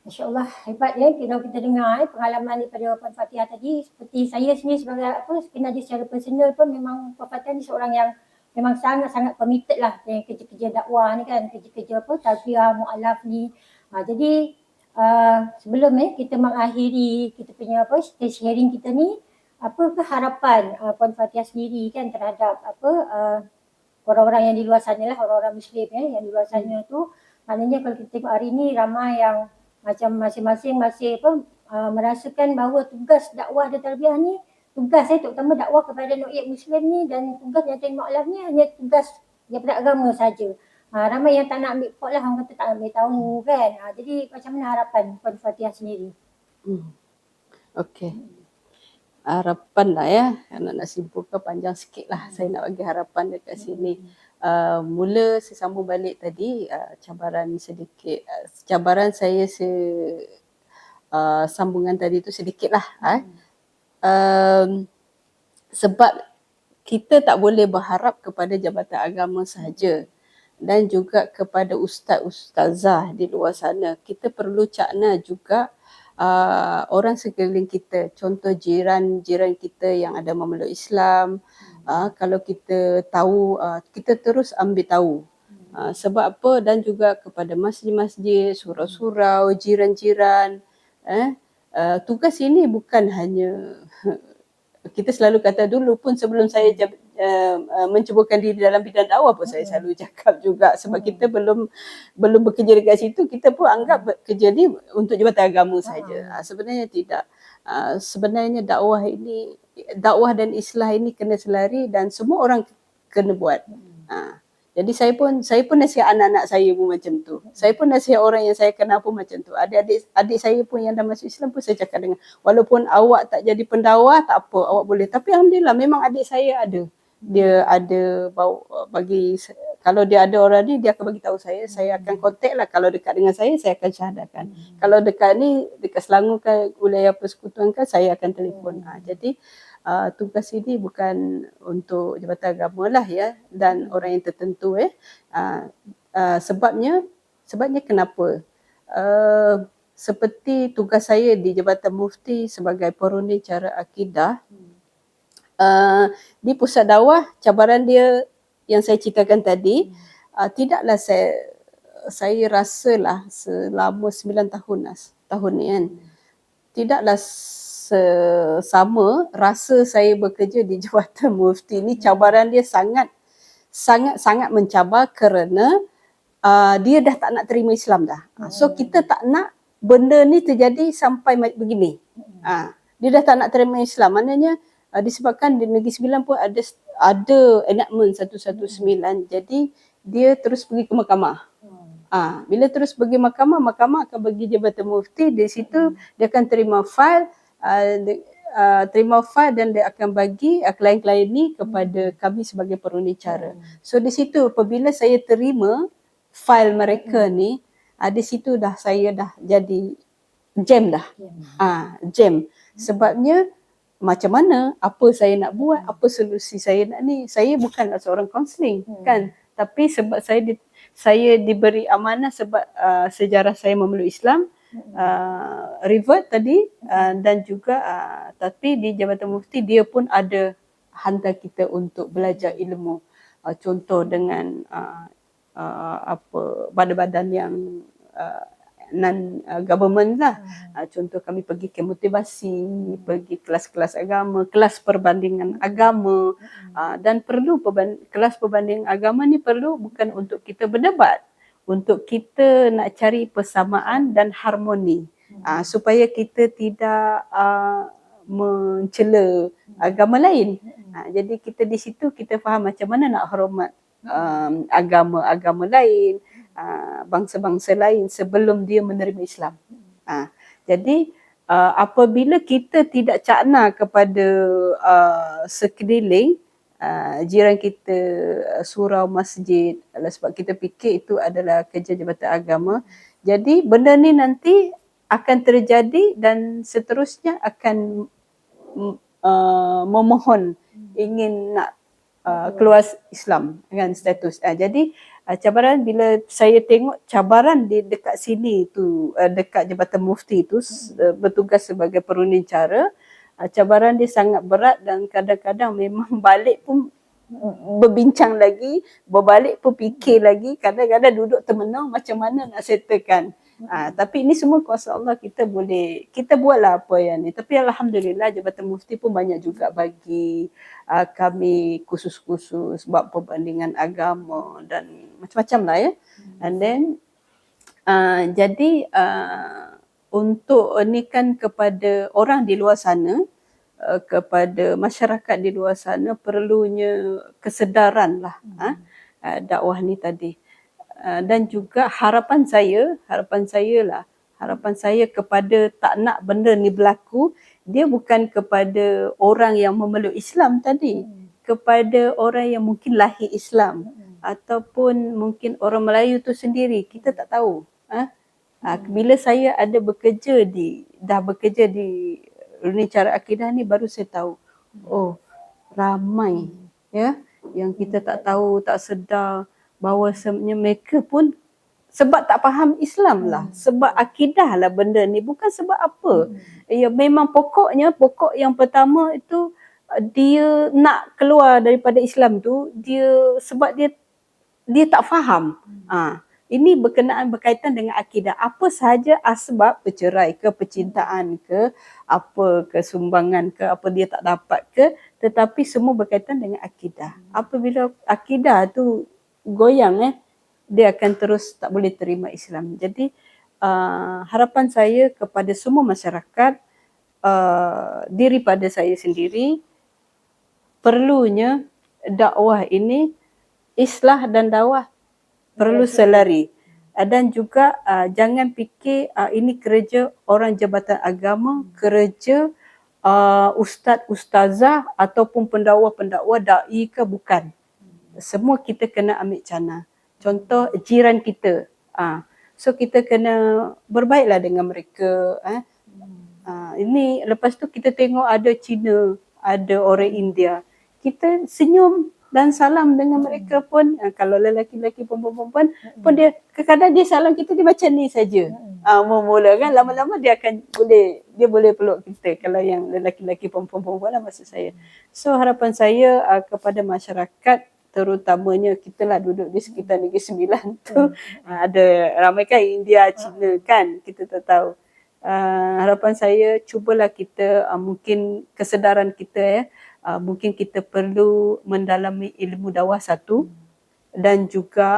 InsyaAllah, hebat ya kalau kita dengar pengalaman daripada Puan Fatihah tadi. Seperti saya sendiri sebagai kenal dia secara personal pun, memang Puan Fatihah ni seorang yang memang sangat-sangat committed lah dengan kerja-kerja dakwah ni kan, kerja-kerja tarbiyah, mu'alaf ni. Jadi sebelum kita mengakhiri kita punya stage sharing kita ni, apakah harapan Puan Fatihah sendiri kan terhadap orang-orang yang di luar sana lah, orang-orang Muslim yang di luar sana tu. Maknanya kalau kita tengok hari ni ramai yang macam masing-masing masih merasakan bahawa tugas dakwah dan tarbiyah ni, tugas terutama dakwah kepada No'ib Muslim ni dan tugas Yatim Mu'alaf ni hanya tugas daripada agama saja. Ramai yang tak nak ambil pot lah, orang kata tak ambil tahu kan. Jadi macam mana harapan Puan Fatihah sendiri? Okey. Harapan lah ya, nak simpulkan panjang sikit lah. Saya nak bagi harapan dekat sini. Mula saya sambung balik tadi, cabaran sedikit, cabaran saya sambungan tadi tu sedikit lah. Sebab kita tak boleh berharap kepada jabatan agama sahaja dan juga kepada ustaz-ustazah di luar sana. Kita perlu cakna juga orang sekeliling kita. Contoh jiran-jiran kita yang ada memeluk Islam. Kalau kita tahu, kita terus ambil tahu. Sebab apa? Dan juga kepada masjid-masjid, surau-surau, jiran-jiran. Tugas ini bukan hanya kita selalu kata dulu pun sebelum saya menceburkan diri dalam bidang dakwah pun saya selalu cakap juga, sebab kita belum bekerja dekat situ, kita pun anggap kerja ni untuk jabatan agama saja. Sebenarnya tidak. Sebenarnya dakwah dan islah ini kena selari dan semua orang kena buat. Jadi saya pun nasihat anak-anak saya pun macam tu. Saya pun nasihat orang yang saya kenal pun macam tu. Adik saya pun yang dah masuk Islam pun saya cakap dengan, walaupun awak tak jadi pendakwah tak apa, awak boleh. Tapi alhamdulillah memang adik saya ada. Dia ada bagi, kalau dia ada orang ni dia akan bagi tahu saya akan kontak lah. Kalau dekat dengan saya akan syahadatkan. Kalau dekat Selangor kan, wilayah persekutuan kan, saya akan telefon. Jadi tugas ini bukan untuk jabatan agama lah ya, dan orang yang tertentu sebabnya kenapa? Seperti tugas saya di Jabatan Mufti sebagai perundi cara akidah, di pusat dakwah, cabaran dia yang saya ceritakan tadi, tidaklah saya rasalah selama 9 tahun ni kan, tidaklah sama rasa saya bekerja di Jabatan Mufti ni. Cabaran dia sangat mencabar kerana dia dah tak nak terima Islam dah. So kita tak nak benda ni terjadi sampai begini. Dia dah tak nak terima Islam. Maknanya disebabkan di Negeri Sembilan pun ada enactment 119. Jadi dia terus pergi ke mahkamah. Bila terus pergi mahkamah akan bagi Jabatan Mufti. Di situ dia akan terima file, dan dia akan bagi klien-klien ni kepada kami sebagai perundi cara. So di situ apabila saya terima file mereka ni, di situ saya dah jadi jam dah. Jam. Sebabnya macam mana, apa saya nak buat, apa solusi saya nak ni. Saya bukanlah seorang kaunseling kan, tapi sebab saya diberi amanah sebab sejarah saya memeluk Islam, revert tadi, dan juga tapi di Jabatan Mufti dia pun ada hantar kita untuk belajar ilmu, contoh dengan badan-badan yang non-government lah. Contoh kami pergi ke motivasi, pergi kelas-kelas agama, kelas perbandingan agama, dan perlu kelas perbandingan agama ni perlu bukan untuk kita berdebat, untuk kita nak cari persamaan dan harmoni, supaya kita tidak mencela agama lain. Jadi kita di situ kita faham macam mana nak hormat agama-agama lain, bangsa-bangsa lain sebelum dia menerima Islam. Jadi apabila kita tidak cakna kepada sekeliling, jiran kita, surau, masjid, sebab kita fikir itu adalah kerja jabatan agama, jadi benda ni nanti akan terjadi dan seterusnya akan memohon ingin nak keluar Islam dengan status. Jadi cabaran bila saya tengok cabaran di dekat sini tu, dekat Jabatan Mufti tu, bertugas sebagai perundi cara, cabaran dia sangat berat dan kadang-kadang memang balik pun berbincang lagi, berbalik pun fikir lagi, kadang-kadang duduk termenung macam mana nak settlekan. Tapi ini semua kuasa Allah, kita buatlah apa yang ni. Tapi alhamdulillah Jabatan Mufti pun banyak juga bagi kami kursus-kursus buat perbandingan agama dan macam-macam lah ya. And then jadi untuk ni kan kepada orang di luar sana, kepada masyarakat di luar sana, perlunya kesedaran lah dakwah ni tadi. Dan juga harapan saya kepada tak nak benda ni berlaku, dia bukan kepada orang yang memeluk Islam tadi, kepada orang yang mungkin lahir Islam, ataupun mungkin orang Melayu tu sendiri, kita tak tahu. Bila saya dah bekerja di Dunia Cara Akidah ni, baru saya tahu, oh ramai ya yang kita tak tahu, tak sedar bahawa sebenarnya mereka pun sebab tak faham Islam lah, sebab akidah lah benda ni, bukan sebab apa. Ya, memang pokok yang pertama itu, dia nak keluar daripada Islam tu, sebab dia tak faham. Ini berkaitan dengan akidah. Apa sahaja asbab bercerai ke, percintaan ke, apa kesumbangan ke, apa dia tak dapat ke, tetapi semua berkaitan dengan akidah. Apabila akidah tu goyang, dia akan terus tak boleh terima Islam. Jadi harapan saya kepada semua masyarakat, diri pada saya sendiri, perlunya dakwah ini, islah dan dakwah perlu selari. Dan juga jangan fikir ini kerja orang jabatan agama, kerja ustaz, ustazah ataupun pendakwa, da'i ke, bukan. Semua kita kena ambil cana. Contoh jiran kita. So kita kena berbaiklah dengan mereka. Ini lepas tu kita tengok ada Cina, ada orang India. Kita senyum dan salam dengan mereka pun, kalau lelaki-lelaki, perempuan-perempuan pun, dia kadang-kadang dia salam kita, dia macam ni saja. Mula kan, lama-lama dia boleh peluk kita, kalau yang lelaki-lelaki, perempuan-perempuan lah maksud saya. So harapan saya kepada masyarakat, terutamanya kita lah duduk di sekitar Negeri Sembilan tu, ada ramai kan India, Cina kan, kita tak tahu. Harapan saya, cubalah kita, mungkin kesedaran kita mungkin kita perlu mendalami ilmu dakwah satu, dan juga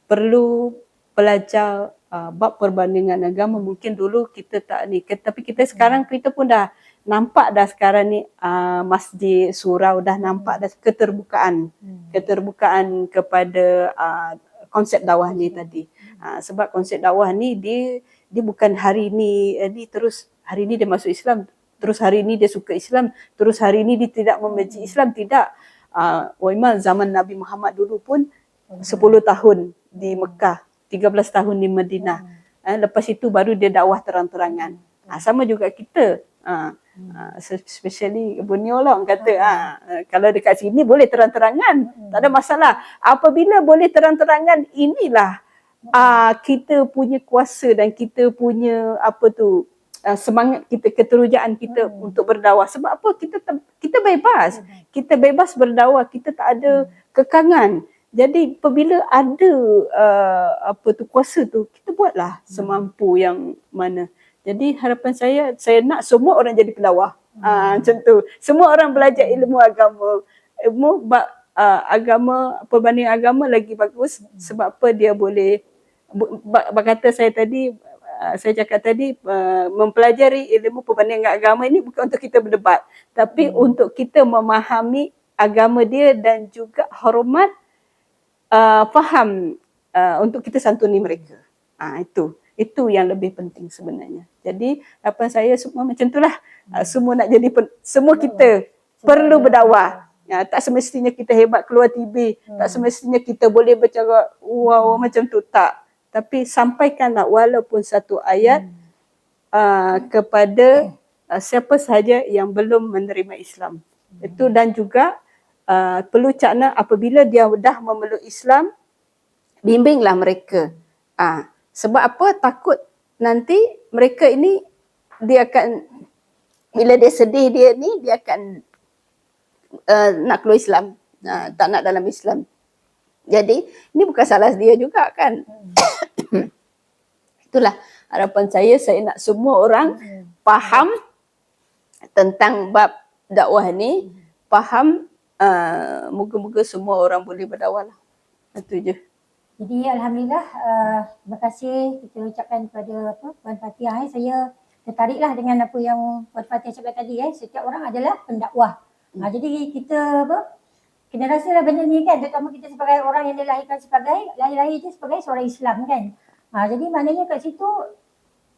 perlu belajar bab perbandingan agama. Mungkin dulu kita tak ni, tapi sekarang kita pun dah nampak dah sekarang ni, masjid, surau dah nampak dah keterbukaan kepada konsep dakwah ni tadi. Sebab konsep dakwah ni dia bukan hari ni terus hari ni dia masuk Islam, terus hari ini dia suka Islam, terus hari ini dia tidak membenci Islam. Tidak. Memang zaman Nabi Muhammad dulu pun 10 tahun di Mekah, 13 tahun di Madinah. Lepas itu baru dia dakwah terang-terangan. Sama juga kita. Especially Borneo lah orang kata. Kalau dekat sini boleh terang-terangan, tak ada masalah. Apabila boleh terang-terangan, inilah kita punya kuasa dan kita punya semangat kita, keterujaan kita untuk berdakwah. Sebab apa? Kita bebas. Kita bebas berdakwah, kita tak ada kekangan. Jadi apabila ada kuasa tu, kita buatlah semampu yang mana. Jadi harapan saya nak semua orang jadi pendakwah. Macam tu. Semua orang belajar ilmu agama. Ilmu agama, perbandingan agama lagi bagus. Sebab apa? Dia boleh, kata saya tadi, saya cakap tadi, mempelajari ilmu perbandingan agama ini bukan untuk kita berdebat, tapi untuk kita memahami agama dia dan juga hormat, faham, untuk kita santuni mereka. Itu yang lebih penting sebenarnya. Jadi harapan saya semua macam itulah. Semua nak jadi, semua kita perlu berdakwah. Tak semestinya kita hebat keluar TV, tak semestinya kita boleh bercakap wow macam tu, tak. Tapi sampaikanlah walaupun satu ayat kepada siapa sahaja yang belum menerima Islam. Itu, dan juga perlu cakna apabila dia dah memeluk Islam, bimbinglah mereka. Sebab apa? Takut nanti mereka ini, dia akan, bila dia sedih dia akan nak keluar Islam, tak nak dalam Islam. Jadi ini bukan salah dia juga kan. Itulah harapan saya nak semua orang faham tentang bab dakwah ni, faham. Moga-moga semua orang boleh berdakwah lah. Itu je. Jadi alhamdulillah, terima kasih kita ucapkan kepada Puan Fatihah. Saya tertariklah dengan apa yang Puan Fatihah cakap tadi. Setiap orang adalah pendakwah. Jadi kita kena rasalah benda ni kan, terutama kita sebagai orang yang dilahirkan lahir je sebagai seorang Islam kan. Jadi maknanya kat situ,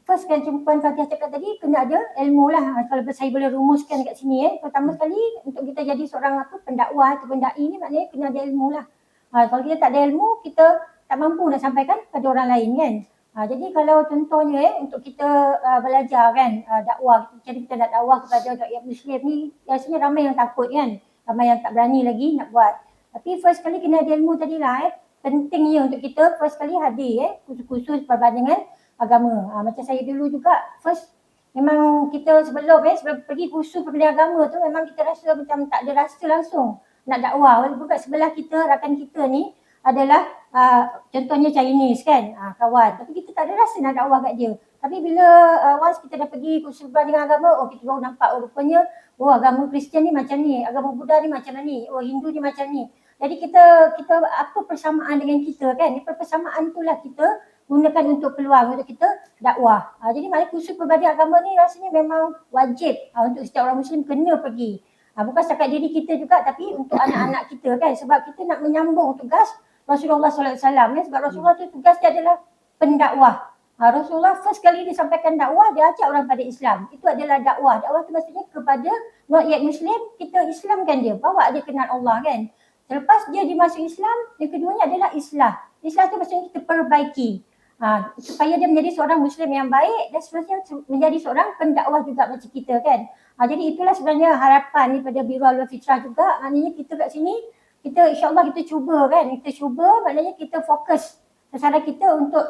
first kan Puan Fatihah cakap tadi, kena ada ilmu lah. Kalau saya boleh rumuskan kat sini, pertama sekali untuk kita jadi seorang pendakwah atau pendai ni, maknanya kena ada ilmu lah. Kalau kita tak ada ilmu, kita tak mampu nak sampaikan kepada orang lain kan. Jadi kalau contohnya untuk kita belajar kan dakwah, jadi kita nak dakwah kepada rakyat Muslim ni, biasanya ramai yang takut kan, ramai yang tak berani lagi nak buat. Tapi first kali kena ada ilmu tadilah pentingnya untuk kita first kali hadir kursus perbandingan agama. Macam saya dulu juga first memang kita sebelum pergi kursus perbandingan agama tu memang kita rasa macam tak ada rasa langsung nak dakwah. Walaupun kat sebelah kita, rakan kita ni adalah contohnya Chinese kan, kawan. Tapi kita tak ada rasa nak dakwah kat dia. Tapi bila once kita dah pergi kursus perbandingan agama, kita baru nampak rupanya agama Kristian ni macam ni, agama Buddha ni macam ni, Hindu ni macam ni. Jadi kita apa persamaan dengan kita kan? Persamaan itulah kita gunakan untuk peluang untuk kita dakwah. Jadi maknanya kursus perbandingan agama ni rasanya memang wajib untuk setiap orang Muslim kena pergi. Bukan setakat diri kita juga tapi untuk anak-anak kita kan, sebab kita nak menyambung tugas Rasulullah SAW sebab Rasulullah tu tugas dia adalah pendakwah. Rasulullah first kali dia sampaikan dakwah, dia ajak orang pada Islam. Itu adalah dakwah. Dakwah tu maksudnya kepada not yet Muslim, kita Islamkan dia, bawa dia kenal Allah kan. Selepas dia dimasuk Islam, yang keduanya adalah islah. Islah tu maksudnya kita perbaiki. Supaya dia menjadi seorang Muslim yang baik dan seterusnya menjadi seorang pendakwah juga macam kita kan. Jadi itulah sebenarnya harapan daripada Biro Al Fitrah juga. Maknanya kita kat sini, kita insyaAllah kita cuba kan. Kita cuba maknanya kita fokus sasaran kita untuk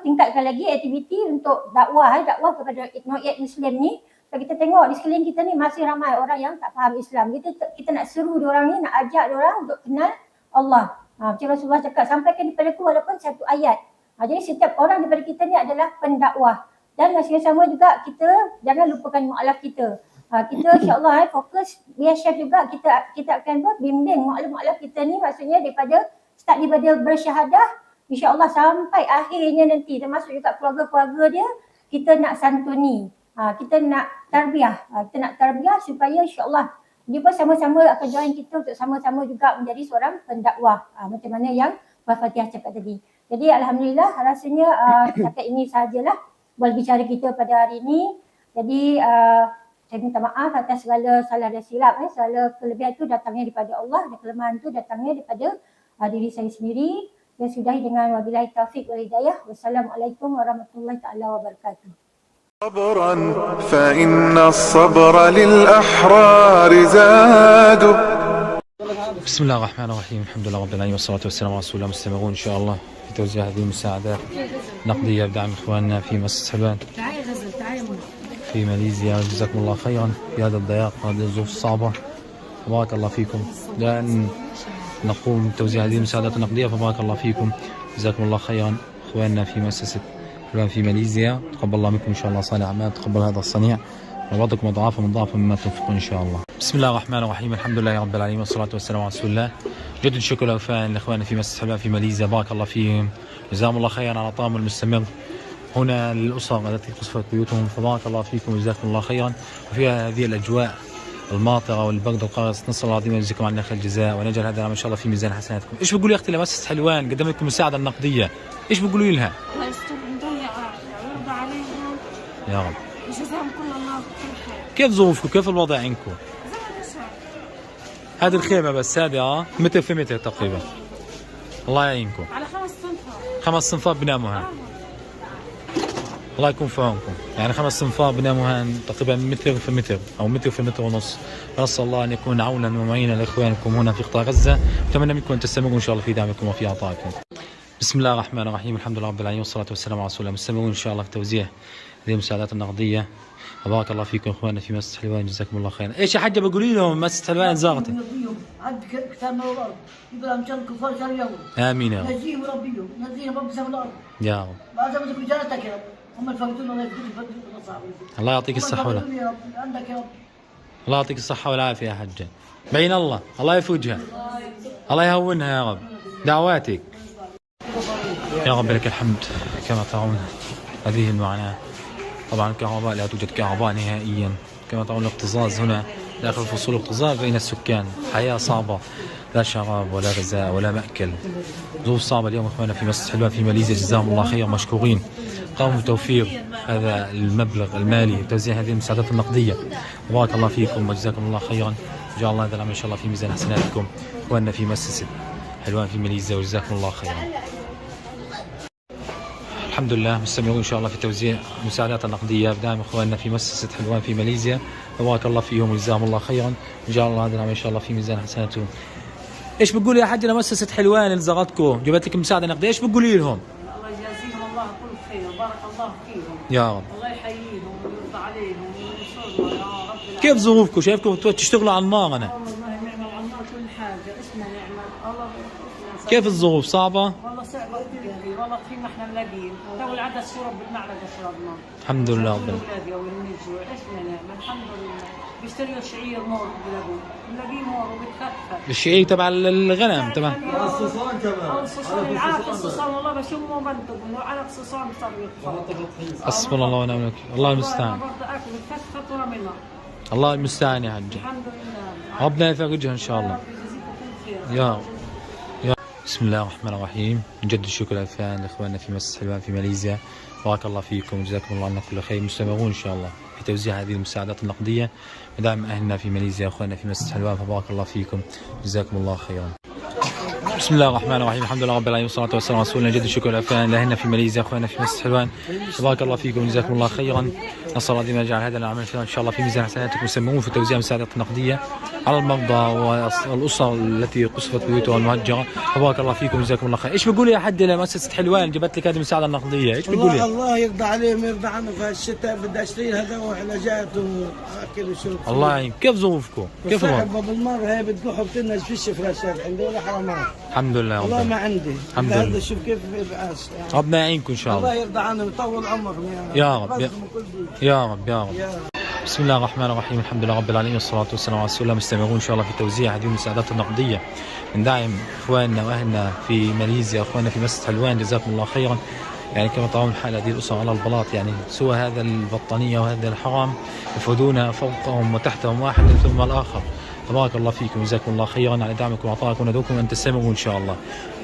tingkatkan lagi aktiviti untuk dakwah kepada not yet Muslim ni. So, kita tengok di sekeliling kita ni masih ramai orang yang tak faham Islam. Kita nak seru diorang ni, nak ajak diorang untuk kenal Allah. Macam Rasulullah cakap, sampaikan daripada aku walaupun satu ayat. Jadi setiap orang daripada kita ni adalah pendakwah. Dan masih sama juga kita jangan lupakan mu'alaf kita. Kita insyaAllah fokus, biar chef juga kita akan bimbing mu'alaf kita ni, maksudnya daripada start daripada bersyahadah, insyaAllah sampai akhirnya nanti, termasuk juga keluarga-keluarga dia, kita nak santuni. Kita nak tarbiyah supaya insyaAllah dia pun sama-sama akan join kita untuk sama-sama juga menjadi seorang pendakwah. Macam mana yang Al-Fatihah cakap tadi. Jadi Alhamdulillah rasanya setakat ini sahajalah berbicara kita pada hari ini. Jadi saya minta maaf atas segala salah dan silap. Segala kelebihan itu datangnya daripada Allah dan kelemahan itu datangnya daripada diri saya sendiri. Dan sudahi dengan wabillahi taufiq wal hidayah. Wassalamualaikum warahmatullahi taala wabarakatuh. صبرا فإن الصبر للأحرار زاد. بسم الله الرحمن الرحيم، الحمد لله رب العالمين والصلاة والسلام على رسول الله. مستمرون إن شاء الله في توزيع هذه المساعدات نقدية بدعم إخواننا في مؤسسة حلوان في ماليزيا. جزاكم الله خيرا في هذا الضياق وهذه الظروف الصعبة، بارك الله فيكم. لأن نقوم بتوزيع هذه المساعدات النقدية فبارك الله فيكم، جزاكم الله خيرا إخواننا في مؤسسة حلوان في ماليزيا. تقبل الله منكم إن شاء الله صالح أعمال، تقبل هذا الصنيع ويعطيكم أضعافا مضاعفة مما تنفقون إن شاء الله. بسم الله الرحمن الرحيم، الحمد لله رب العالمين والصلاة والسلام على رسول الله. جد الشكر والوفاء لإخواننا في مؤسسة حلوان في ماليزيا، بارك الله فيهم، جزاهم الله خيرا على طعام المستمر هنا للأسر التي قصفت بيوتهم، فبارك الله فيكم وجزاكم الله خيرا. وفي هذه الأجواء الماطرة والبرد القارس نسأل الله العظيم أن يجزيكم عنا خير الجزاء ونجعل هذا العمل إن شاء الله في ميزان حسناتكم. إيش بقولوا يا أختي لمؤسسة حلوان قدم لكم المساعدة النقدية، إيش بقولوا لها؟ الله يستر مضيعة يرضى عليهم يا رب. وجزاهم كل الله بكل خير. كيف ظروفكم؟ كيف الوضع عندكم؟ زي ما تشاء. هذه الخيمة بس هذه متر في متر تقريبا. الله يعينكم. على 5 صنفار. 5 صنفار بناموا هان. الله يكون في عونكم. يعني 5 صنفار بناموا هان تقريبا متر في متر او متر في متر ونص. نسأل الله ان يكون عونا ومعينا لاخوانكم هنا في قطاع غزة. اتمنى منكم ان تستمروا ان شاء الله في دعمكم وفي عطائكم. بسم الله الرحمن الرحيم، الحمد لله رب العالمين والصلاة والسلام على رسول الله. مستمرون ان شاء الله في توزيع هذه المساعدات النقدية. بارك الله فيكم اخواننا في مؤسسة حلوان، جزاكم الله خيرا. ايش يا حاجة بقولي لهم مؤسسة حلوان زارت؟ عندك كتاب من الارض يقول لهم كم كفار شر يوم. امين يا رب. نزيهم وربيهم، نزيهم رب سما الارض. يا رب. بعد ما تكون جنتك يا رب. هم الفقدون الله يفقدون الله يعطيك الصحة والعافية. يا رب عندك يا رب. الله يعطيك الصحة والعافية يا حجة. بين الله يفوجها. الله يهونها يا رب. دعواتك. يا رب لك الحمد. كما ترون هذه المعاناة. طبعا الكهرباء لا توجد كهرباء نهائيا. كما ترون الاكتظاظ هنا داخل فصول الاكتظاظ بين السكان. حياة صعبة، لا شراب ولا غذاء ولا مأكل. ظروف صعبة اليوم اخواننا في مؤسسة حلوان في ماليزيا، جزاهم الله خير، مشكورين. قاموا بتوفير هذا المبلغ المالي لتوزيع هذه المساعدات النقدية. بارك الله فيكم وجزاكم الله خيرا. إن شاء الله هذا العمل إن شاء الله في ميزان حسناتكم. اخواننا في مؤسسة حلوان في ماليزيا، وجزاكم الله خيرا. الحمد لله مستمرون إن شاء الله في توزيع المساعدات النقدية بدعم إخواننا في مؤسسة حلوان في ماليزيا، بارك الله فيهم وجزاهم الله خيرا، إن شاء الله هذا العام إن شاء الله في ميزان حسناتهم. إيش بتقولي يا حاج لمؤسسة حلوان اللي زغطكم جابت لك مساعدة نقدية، إيش بتقولي لهم؟ الله يجازيهم الله كل خير وبارك الله فيهم. يا رب. الله يحييهم ويرضى عليهم وينصرنا يا رب. كيف ظروفكم؟ شايفكم تشتغلوا على النار أنا. والله نعمة على الله كل حاجة، اسمها نعمة الله. كيف الظروف صعبة؟ والله صعبة كثير هذه، والله طحين ما احنا ملاقيين، تو العدد شرب بالمعلقة شربنا. الحمد لله رب العالمين. اولادي او النجوع، ايش نعمة الحمد لله. بيشتريوا الشعير مور بيلاقوه، بنلاقيه مور وبتخفف. الشيء تبع الغنم تبع الصوصان كمان. الصوصان العافية الصوصان والله بشمه بنتج على الصوصان صار يطفى. حسبنا الله ونعم الوكيل، الله المستعان. برضه اكل بتخفف ورمينا. الله المستعان يا حاج. الحمد لله. ربنا يفرجها ان شاء الله. يا رب. بسم الله الرحمن الرحيم، نجدد الشكر والعافية لاخواننا في مؤسسة حلوان في ماليزيا، بارك الله فيكم وجزاكم الله عنا كل خير. مستمرون ان شاء الله في توزيع هذه المساعدات النقدية بدعم اهلنا في ماليزيا اخواننا في مؤسسة حلوان، فبارك الله فيكم جزاكم الله خيرا. بسم الله الرحمن الرحيم، الحمد لله رب العالمين والصلاة والسلام على رسولنا، نجدد الشكر والعافية لاهلنا في ماليزيا اخواننا في مؤسسة حلوان، بارك الله فيكم وجزاكم الله خيرا. نسأل الله دائما يجعل هذا العمل ان شاء الله في ميزان حسناتكم. مستمرون في توزيع المساعدات النقدية على المرضى والاسر التي قصفت بيوتها المهجره، فبارك الله فيكم وجزاكم الله خير. ايش بقول يا حد لمؤسسه حلوان جابت لك هذه المساعده النقديه، ايش بقول الله الله يرضى عليهم ويرضى عنا في الشتاء، بدي اشتري هذا وعلاجات واكل وشرب. الله يعين. كيف ظروفكم؟ كيف الوضع؟ بالمره هي بتروح وبتنهج فيش فراشات عندي ولا حرامات. الحمد لله والله ما عندي. الحمد لله. هذا شوف كيف بعاش يعني. ربنا يعينكم ان شاء الله. الله يرضى عنهم ويطول عمرهم يا رب يا رب يا رب. بسم الله الرحمن الرحيم، الحمد لله رب العالمين والصلاة والسلام على رسول الله. مستمرون إن شاء الله في توزيع هذه المساعدات النقدية من دعم إخواننا وأهلنا في ماليزيا، إخواننا في مؤسسة حلوان، جزاكم الله خيرا. يعني كما ترون حال هذه الأسر على البلاط، يعني سوى هذا البطانية وهذا الحرام يفردون فوقهم وتحتهم واحد ثم الآخر، تبارك الله فيكم جزاكم الله خيرا على دعمكم وعطائكم، وندعوكم أن تستمروا إن شاء الله.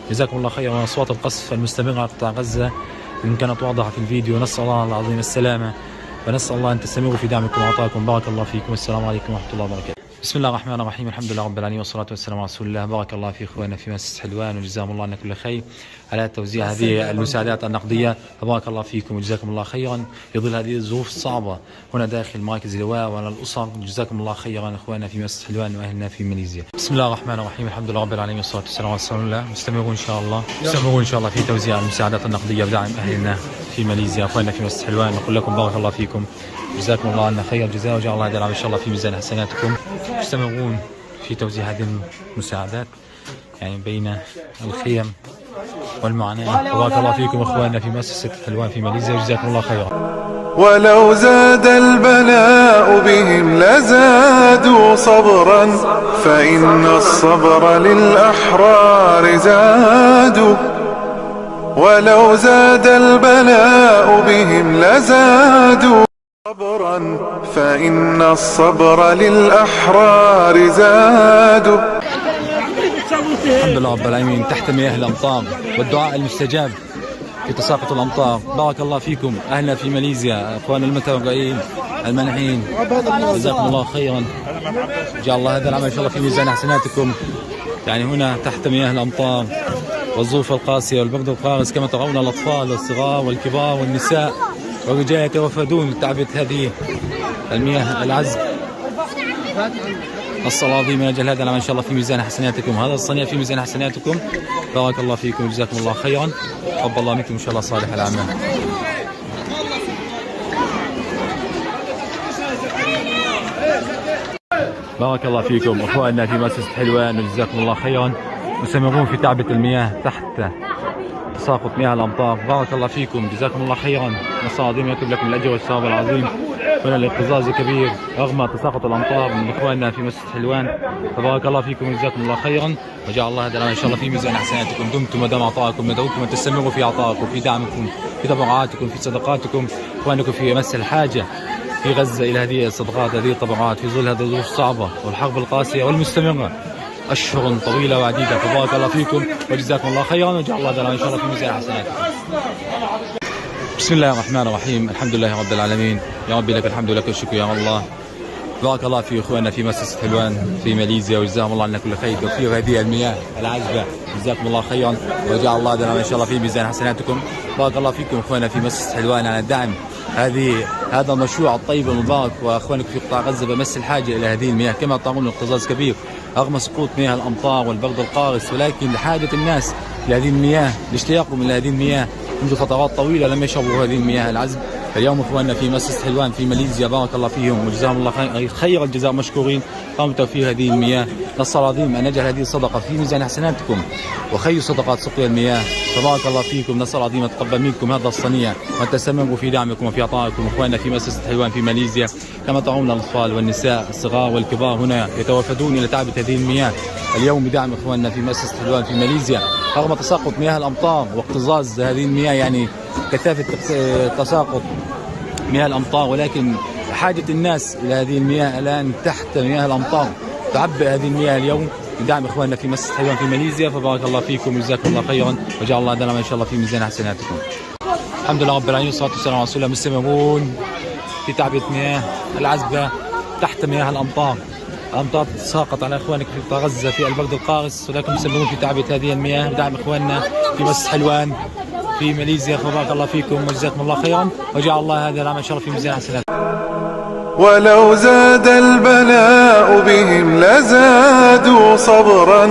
جزاكم الله خيرا. وأصوات القصف المستمرة على قطاع غزة إن كانت واضحة في الفيديو، نسأل الله العظيم السلامة، ونسأل الله أن تستمروا في دعمكم وعطائكم، بارك الله فيكم، والسلام عليكم ورحمة الله وبركاته. بسم الله الرحمن الرحيم، الحمد لله رب العالمين والصلاة والسلام على رسول الله، بارك الله في إخواننا في مؤسسة حلوان وجزاهم الله عنا كل خير على توزيع هذه المساعدات النقدية، فبارك الله فيكم وجزاكم الله خيرا في ظل هذه الظروف الصعبة هنا داخل مراكز اللواء وعلى الأسر، جزاكم الله خيرا إخواننا في مؤسسة حلوان وأهلنا في ماليزيا. بسم الله الرحمن الرحيم، الحمد لله رب العالمين والصلاة والسلام على رسول الله. مستمرون إن شاء الله في توزيع المساعدات النقدية بدعم أهلنا في ماليزيا إخواننا في مؤسسة حلوان، نقول لكم بارك الله فيكم جزاكم الله عنا خير الجزاء، وجعل الله هذا العام إن شاء الله في ميزان حسناتكم. مستمرون في توزيع هذه المساعدات يعني بين الخيم والمعاناة، وبارك الله فيكم إخواننا في مؤسسة حلوان في ماليزيا، وجزاكم الله خيرا. ولو زاد البلاء بهم لزادوا صبرا، فإن الصبر للأحرار زاد. ولو زاد البلاء بهم لزادوا صبرا، فإن الصبر للأحرار زاد. الحمد لله رب العالمين، تحت مياه الأمطار والدعاء المستجاب في تساقط الأمطار، بارك الله فيكم أهلنا في ماليزيا، أخواننا المتوقعين المانحين، جزاكم الله خيرا، جعل الله هذا العمل إن شاء الله في ميزان حسناتكم. يعني هنا تحت مياه الأمطار والظروف القاسية والبرد القارس، كما ترون الأطفال والصغار والكبار والنساء والرجال يتوافدون لتعبئة هذه المياه العذب. نسأل الله العظيم أن يجعل هذا العمل إن شاء الله في ميزان حسناتكم، هذا الصنيع في ميزان حسناتكم، بارك الله فيكم وجزاكم الله خيرا، تقبل الله منكم إن شاء الله صالح الأعمال. بارك الله فيكم اخواننا في مؤسسة حلوان وجزاكم الله خيرا. مستمرون في تعبئة المياه تحت تساقط مياه الامطار، بارك الله فيكم جزاكم الله خيرا، نسأل الله العظيم يكتب لكم الاجر والثواب العظيم. هنا الاكتظاظ كبير رغم تساقط الامطار من اخواننا في مؤسسة حلوان، فبارك الله فيكم وجزاكم الله خيرا، وجعل الله هذا ان شاء الله في ميزان حسناتكم. دمتم ودام عطائكم، ندعوكم ان تستمروا في عطائكم، في دعمكم، في تبرعاتكم، في صدقاتكم، اخوانكم في مس الحاجة في غزة إلى هذه الصدقات، هذه الطبعات في ظل هذه الظروف الصعبة والحرب القاسية والمستمرة أشهر طويلة وعديدة، فبارك الله فيكم وجزاكم الله خيرا، وجعل الله ذلك إن شاء الله في ميزان حسناتكم. بسم الله الرحمن الرحيم، الحمد لله رب العالمين، يا ربي لك الحمد ولك الشكر يا الله. بارك الله في اخواننا في مؤسسة حلوان في ماليزيا، وجزاهم الله عنا كل خير. توفير هذه المياه العذبة، جزاكم الله خيرا وجعل الله لنا ان شاء الله في ميزان حسناتكم. بارك الله فيكم اخواننا في مؤسسة حلوان على الدعم هذا المشروع الطيب المبارك، واخوانكم في قطاع غزة بمس الحاجة الى هذه المياه. كما ترون اكتظاظ كبير رغم سقوط مياه الامطار والبرد القارس، ولكن لحاجة الناس لهذه المياه، لاشتياقهم الى هذه المياه منذ فترات طويلة لم يشربوا هذه المياه العذب. اليوم اخواننا في مؤسسة حلوان في ماليزيا بارك الله فيهم وجزاهم الله خير الجزاء مشكورين، قاموا بتوفير هذه المياه. نسأل الله العظيم ان نجعل هذه الصدقة في ميزان حسناتكم، وخير صدقات سقيا المياه. فبارك الله فيكم، نسأل الله العظيم يتقبل منكم هذا الصنيع وتستمروا في دعمكم وفي عطائكم. اخواننا في مؤسسة حلوان في ماليزيا كما ترون الاطفال والنساء الصغار والكبار هنا يتوافدون الى تعبئة هذه المياه اليوم بدعم اخواننا في مؤسسة حلوان في ماليزيا. رغم تساقط مياه الامطار واكتظاظ هذه المياه، يعني كثافة تساقط مياه الأمطار، ولكن حاجة الناس إلى هذه المياه الآن تحت مياه الأمطار. تعبئ هذه المياه اليوم بدعم إخواننا في مؤسسة حلوان في ماليزيا. فبارك الله فيكم وجزاكم الله خيرا وجعل الله لنا إن شاء الله في ميزان حسناتكم. الحمد لله رب العالمين والصلاة والسلام على رسول الله. مستمرون في تعبئة مياه العذبة تحت مياه الأمطار. الأمطار تتساقط على إخوانك في قطاع غزة في البرد القارس، ولكن مستمرون في تعبئة هذه المياه بدعم إخواننا في مؤسسة حلوان في ماليزيا. فبارك الله فيكم وجزاكم الله خيرا وجعل الله هذا العام ان شاء الله في ميزان حسنات. ولو زاد البلاء بهم لزادوا صبرا،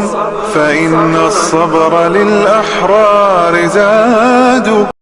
فإن الصبر للأحرار زاد.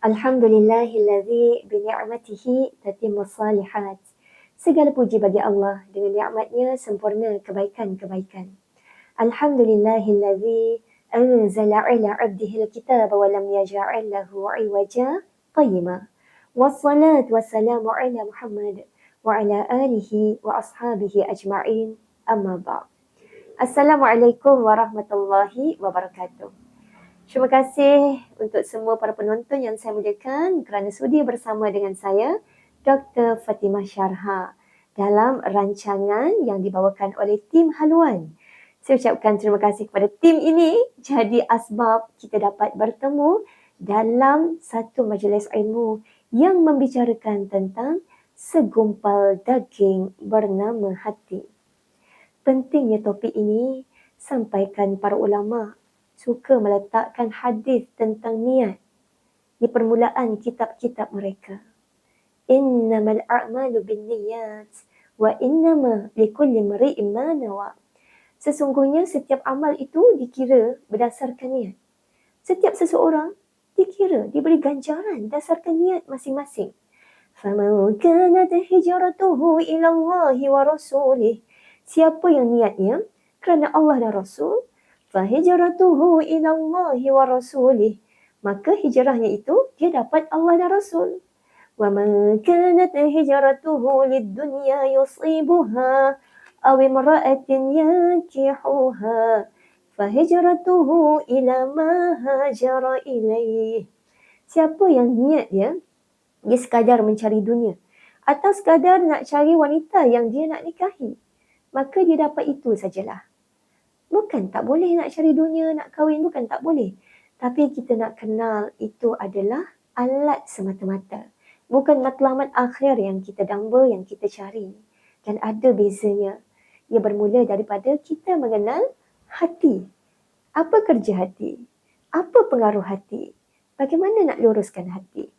Alhamdulillahillazi bini'matihi tatimmus salihat. Segala puji bagi Allah, dengan nikmatnya sempurna kebaikan-kebaikan. Alhamdulillahillazi anzala ala 'abdihi al-kitaba wa lam yaj'al lahu 'iwaja qayyima. Wassalatu wassalamu ala Muhammad wa ala alihi wa ashabihi ajma'in. Amma ba'd. Assalamualaikum warahmatullahi wabarakatuh. Terima kasih untuk semua para penonton yang saya muliakan kerana sudi bersama dengan saya, Dr. Fatimah Syarha, dalam rancangan yang dibawakan oleh tim Haluan. Saya ucapkan terima kasih kepada tim ini, jadi asbab kita dapat bertemu dalam satu majlis ilmu yang membicarakan tentang segumpal daging bernama hati. Pentingnya topik ini sampaikan para ulama suka meletakkan hadis tentang niat di permulaan kitab-kitab mereka. Innamal a'malu binniyat wa innama likulli imri'in ma nawa. Sesungguhnya setiap amal itu dikira berdasarkan niat. Setiap seseorang dikira diberi ganjaran berdasarkan niat masing-masing. فَمَنْ كَانَتْ هِجْرَتُهُ إِلَى اللَّهِ وَرَسُولِهِ. Siapa yang niatnya kerana Allah dan Rasul, فَهِجْرَتُهُ إِلَى اللَّهِ وَرَسُولِهِ, maka hijrahnya itu dia dapat Allah dan Rasul. وَمَنْ كَانَتْ هِجْرَتُهُ لِلدُّنْيَا يُصِيبُهَا أَوْ امْرَأَةٍ يَنْكِحُهَا فَهِجْرَتُهُ إِلَى مَا هَاجَرَ إِلَيْهِ. Siapa yang niat dia sekadar mencari dunia atau sekadar nak cari wanita yang dia nak nikahi, maka dia dapat itu sajalah. Bukan tak boleh nak cari dunia, nak kahwin, bukan tak boleh. Tapi kita nak kenal itu adalah alat semata-mata. Bukan matlamat akhir yang kita damba, yang kita cari. Dan ada bezanya. Ia bermula daripada kita mengenal hati. Apa kerja hati? Apa pengaruh hati? Bagaimana nak luruskan hati?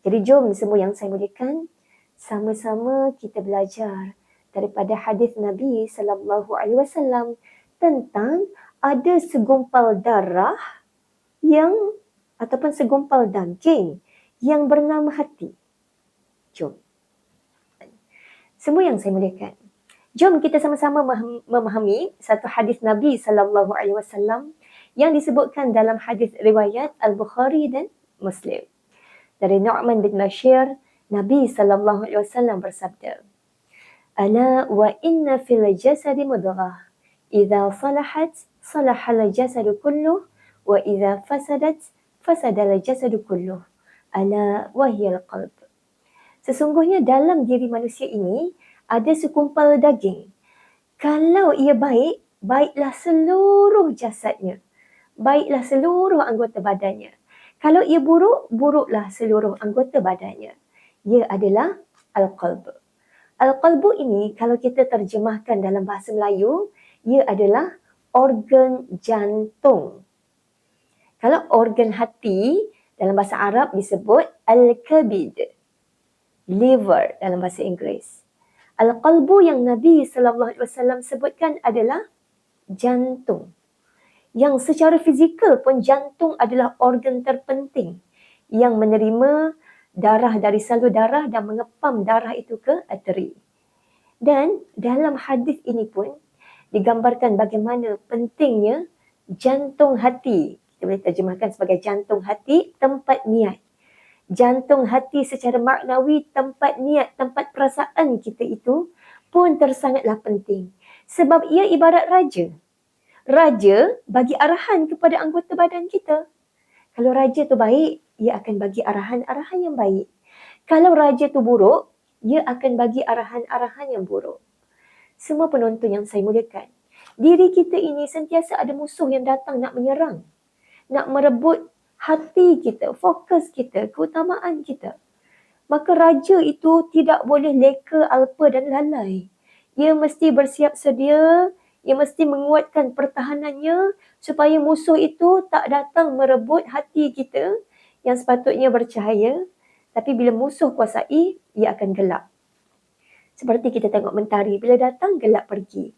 Jadi jom semua yang saya muliakan, sama-sama kita belajar daripada hadis Nabi SAW tentang ada segumpal darah yang ataupun segumpal daging yang bernama hati. Jom. Semua yang saya muliakan, jom kita sama-sama memahami satu hadis Nabi SAW yang disebutkan dalam hadis riwayat Al-Bukhari dan Muslim. Dari Nu'man bin Bashir, Nabi SAW bersabda, "Ala wa inna fil jasadi mudghah, idza salahat salahal jasadu kulluh, wa idza fasadat fasadal jasadu kulluh, ala wa hiyal qalb." Sesungguhnya dalam diri manusia ini ada sekumpal daging. Kalau ia baik, baiklah seluruh jasadnya. Baiklah seluruh anggota badannya. Kalau ia buruk, buruklah seluruh anggota badannya. Ia adalah al-qalb. Al-qalbu ini kalau kita terjemahkan dalam bahasa Melayu, ia adalah organ jantung. Kalau organ hati dalam bahasa Arab disebut al-kabid, liver dalam bahasa Inggeris. Al-qalbu yang Nabi SAW sebutkan adalah jantung. Yang secara fizikal pun jantung adalah organ terpenting yang menerima darah dari salur darah dan mengepam darah itu ke arteri. Dan dalam hadis ini pun digambarkan bagaimana pentingnya jantung hati. Kita boleh terjemahkan sebagai jantung hati, tempat niat. Jantung hati secara maknawi, tempat niat, tempat perasaan kita itu pun tersangatlah penting. Sebab ia ibarat raja. Raja bagi arahan kepada anggota badan kita. Kalau raja tu baik, ia akan bagi arahan-arahan yang baik. Kalau raja tu buruk, ia akan bagi arahan-arahan yang buruk. Semua penonton yang saya muliakan, diri kita ini sentiasa ada musuh yang datang nak menyerang. Nak merebut hati kita, fokus kita, keutamaan kita. Maka raja itu tidak boleh leka, alpa dan lalai. Ia mesti bersiap sedia. Ia mesti menguatkan pertahanannya supaya musuh itu tak datang merebut hati kita yang sepatutnya bercahaya. Tapi bila musuh kuasai, ia akan gelap. Seperti kita tengok mentari, bila datang, gelap pergi.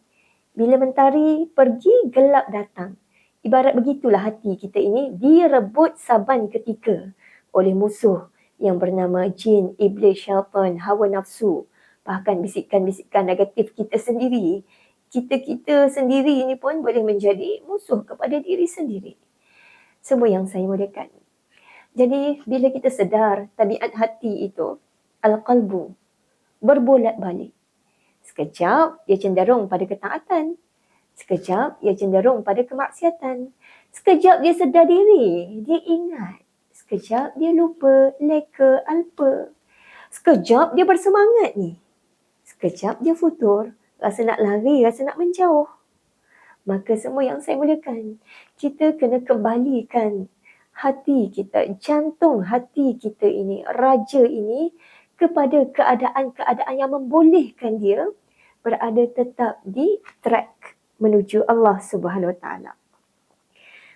Bila mentari pergi, gelap datang. Ibarat begitulah hati kita ini direbut saban ketika oleh musuh yang bernama jin, iblis, syaitan, hawa nafsu. Bahkan bisikan-bisikan negatif kita sendiri. Kita sendiri ini pun boleh menjadi musuh kepada diri sendiri. Semua yang saya muliakan. Jadi bila kita sedar tabiat hati itu, al-qalbu, berbolak-balik. Sekejap dia cenderung pada ketaatan. Sekejap dia cenderung pada kemaksiatan. Sekejap dia sedar diri, dia ingat. Sekejap dia lupa, leka, alpa. Sekejap dia bersemangat ni. Sekejap dia futur. Rasa nak lari, rasa nak menjauh. Maka semua yang saya muliakan, kita kena kembalikan hati kita, jantung hati kita ini, raja ini kepada keadaan-keadaan yang membolehkan dia berada tetap di track menuju Allah Subhanahu Wa Taala.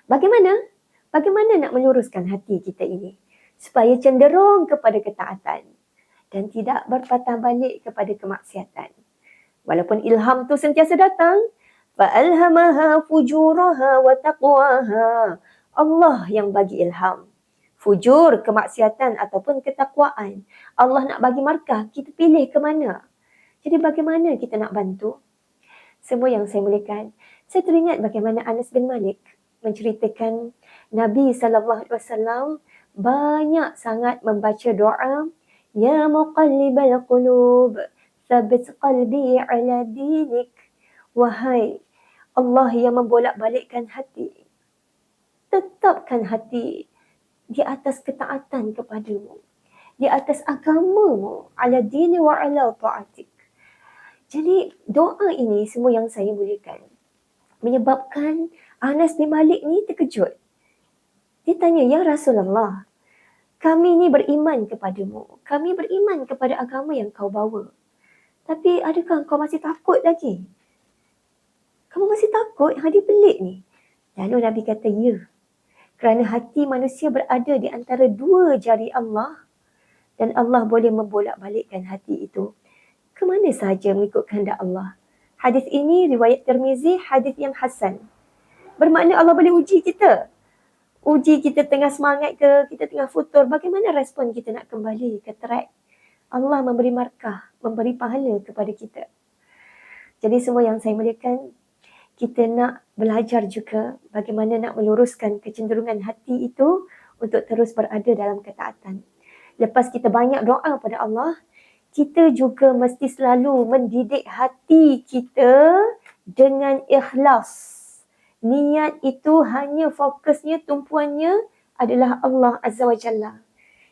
Bagaimana nak meluruskan hati kita ini supaya cenderung kepada ketaatan dan tidak berpatah balik kepada kemaksiatan. Walaupun ilham tu sentiasa datang, فَأَلْهَمَهَا فُجُورَهَا وَتَقْوَاهَا. Allah yang bagi ilham. fujur, kemaksiatan ataupun ketakwaan. Allah nak bagi markah, kita pilih ke mana? Jadi bagaimana kita nak bantu? Semua yang saya muliakan, saya teringat bagaimana Anas bin Malik menceritakan Nabi SAW banyak sangat membaca doa, Ya muqallibal qulub, thabbit qalbi ala dinik. Wahai Allah yang membolak-balikkan hati, tetapkan hati di atas ketaatan kepadamu, di atas agamamu, ala dini wa ala ta'atik. Jadi doa ini semua yang saya muliakan menyebabkan Anas bin Malik ni terkejut. Dia tanya, Ya Rasulullah, kami ni beriman kepadamu, kami beriman kepada agama yang kau bawa. Tapi adakah kau masih takut lagi? Kamu masih takut? Dia pelik ni. Lalu Nabi kata, ya. Kerana hati manusia berada di antara dua jari Allah dan Allah boleh membolak-balikkan hati itu ke mana sahaja mengikut kehendak Allah. Hadis ini riwayat Tirmizi, hadis yang hasan. Bermakna Allah boleh uji kita. Uji kita tengah semangat ke, kita tengah futur, bagaimana respon kita nak kembali ke track. Allah memberi markah, memberi pahala kepada kita. Jadi semua yang saya muliakan, kita nak belajar juga bagaimana nak meluruskan kecenderungan hati itu untuk terus berada dalam ketaatan. Lepas kita banyak doa pada Allah, kita juga mesti selalu mendidik hati kita dengan ikhlas. Niat itu hanya fokusnya, tumpuannya adalah Allah Azza wa Jalla.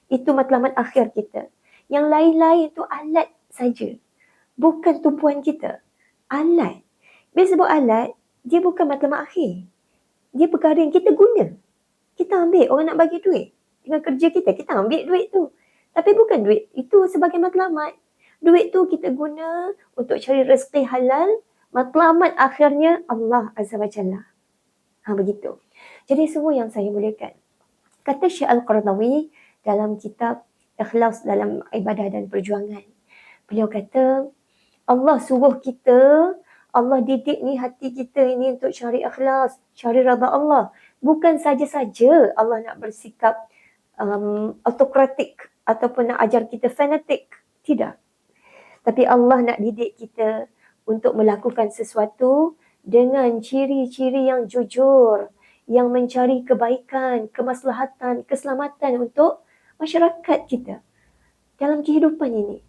Itu matlamat akhir kita. Yang lain-lain itu alat saja. Bukan tumpuan kita. Alat. Bila sebut alat, dia bukan matlamat akhir. Dia perkara yang kita guna. Kita ambil, orang nak bagi duit. Dengan kerja kita, kita ambil duit tu. Tapi bukan duit itu sebagai matlamat. Duit tu kita guna untuk cari rezeki halal. Matlamat akhirnya Allah Azza wa Jalla. Begitu. Jadi semua yang saya muliakan. Kata Syekh Al-Qaradawi dalam kitab Ikhlas dalam Ibadah dan Perjuangan. Beliau kata, Allah suruh kita, Allah didik ni hati kita ini untuk cari ikhlas, cari redha Allah. Bukan saja-saja Allah nak bersikap autokratik ataupun nak ajar kita fanatik. Tidak. Tapi Allah nak didik kita untuk melakukan sesuatu dengan ciri-ciri yang jujur, yang mencari kebaikan, kemaslahatan, keselamatan untuk masyarakat kita dalam kehidupan ini.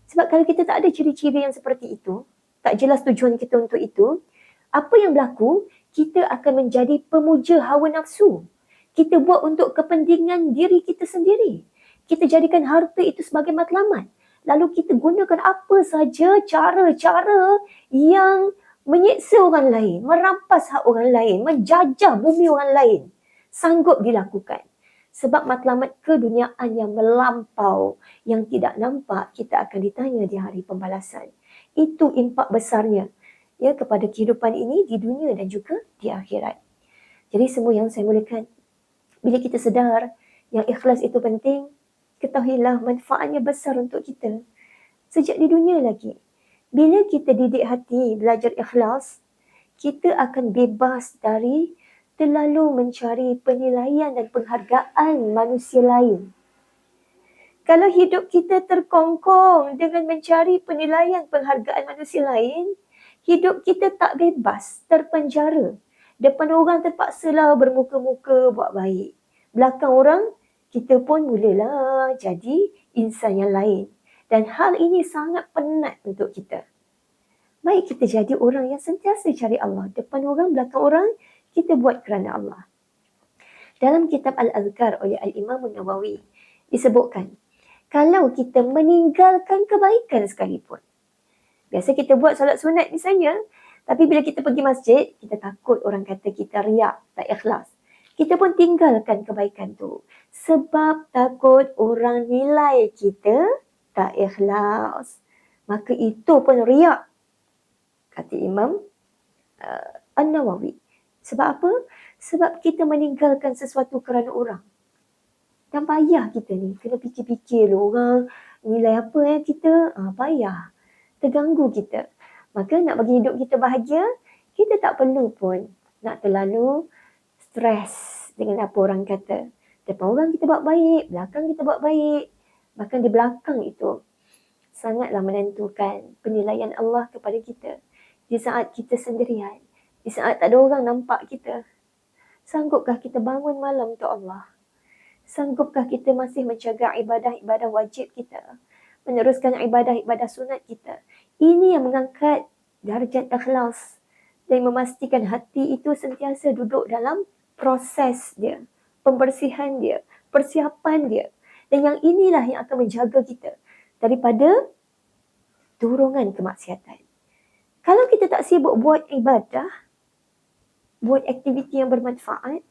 Sebab kalau kita tak ada ciri-ciri yang seperti itu, tak jelas tujuan kita untuk itu, apa yang berlaku? Kita akan menjadi pemuja hawa nafsu. Kita buat untuk kepentingan diri kita sendiri. Kita jadikan harta itu sebagai matlamat. Lalu kita gunakan apa saja cara-cara yang menyiksa orang lain, merampas hak orang lain, menjajah bumi orang lain. Sanggup dilakukan. Sebab matlamat keduniaan yang melampau, yang tidak nampak, kita akan ditanya di hari pembalasan. Itu impak besarnya ya kepada kehidupan ini di dunia dan juga di akhirat. Jadi semua yang saya muliakan, bila kita sedar yang ikhlas itu penting, ketahuilah manfaatnya besar untuk kita. Sejak di dunia lagi. Bila kita didik hati belajar ikhlas, kita akan bebas dari terlalu mencari penilaian dan penghargaan manusia lain. Kalau hidup kita terkongkong dengan mencari penilaian penghargaan manusia lain, hidup kita tak bebas, terpenjara. Depan orang terpaksalah bermuka-muka buat baik. Belakang orang, kita pun mulalah jadi insan yang lain. Dan hal ini sangat penat untuk kita. Baik kita jadi orang yang sentiasa cari Allah. Depan orang, belakang orang, kita buat kerana Allah. Dalam kitab Al-Azkar oleh Al-Imam Nawawi disebutkan, kalau kita meninggalkan kebaikan sekalipun. Biasa kita buat solat sunat misalnya, tapi bila kita pergi masjid, kita takut orang kata kita riak, tak ikhlas. Kita pun tinggalkan kebaikan tu. Sebab takut orang nilai kita tak ikhlas. Maka itu pun riak. Kata Imam An-Nawawi. Sebab apa? Sebab kita meninggalkan sesuatu kerana orang. Dan payah kita ni. Kena fikir-fikir orang nilai apa kita. Payah. Terganggu kita. Maka nak bagi hidup kita bahagia, kita tak perlu pun nak terlalu stres dengan apa orang kata. Depan orang kita buat baik, belakang kita buat baik. Bahkan di belakang itu sangatlah menentukan penilaian Allah kepada kita. Di saat kita sendirian, di saat tak ada orang nampak kita, sanggupkah kita bangun malam untuk Allah? Sanggupkah kita masih menjaga ibadah-ibadah wajib kita? Meneruskan ibadah-ibadah sunat kita? Ini yang mengangkat darjat ikhlas dan memastikan hati itu sentiasa duduk dalam proses dia, pembersihan dia, persiapan dia. Dan yang inilah yang akan menjaga kita daripada dorongan kemaksiatan. Kalau kita tak sibuk buat ibadah, buat aktiviti yang bermanfaat,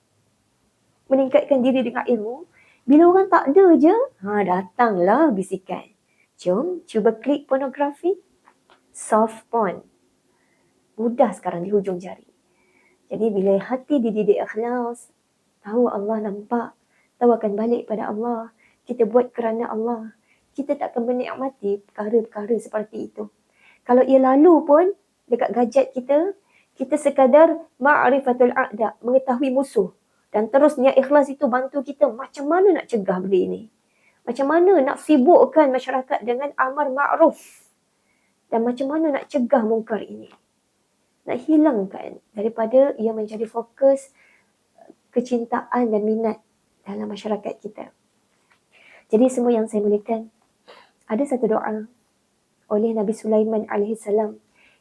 meningkatkan diri dengan ilmu, bila orang tak ada je, datanglah bisikan. Jom, cuba klik pornografi, soft porn. Mudah sekarang di hujung jari. Jadi bila hati dididik ikhlas, tahu Allah nampak, tahu akan balik pada Allah, kita buat kerana Allah, kita tak akan menikmati perkara-perkara seperti itu. Kalau ia lalu pun, dekat gadget kita, kita sekadar ma'rifatul a'da, mengetahui musuh. Dan terus niat ikhlas itu bantu kita macam mana nak cegah benda ini. Macam mana nak sibukkan masyarakat dengan amar ma'ruf. Dan macam mana nak cegah mungkar ini. Nak hilangkan daripada ia menjadi fokus kecintaan dan minat dalam masyarakat kita. Jadi semua yang saya muliakan, ada satu doa oleh Nabi Sulaiman AS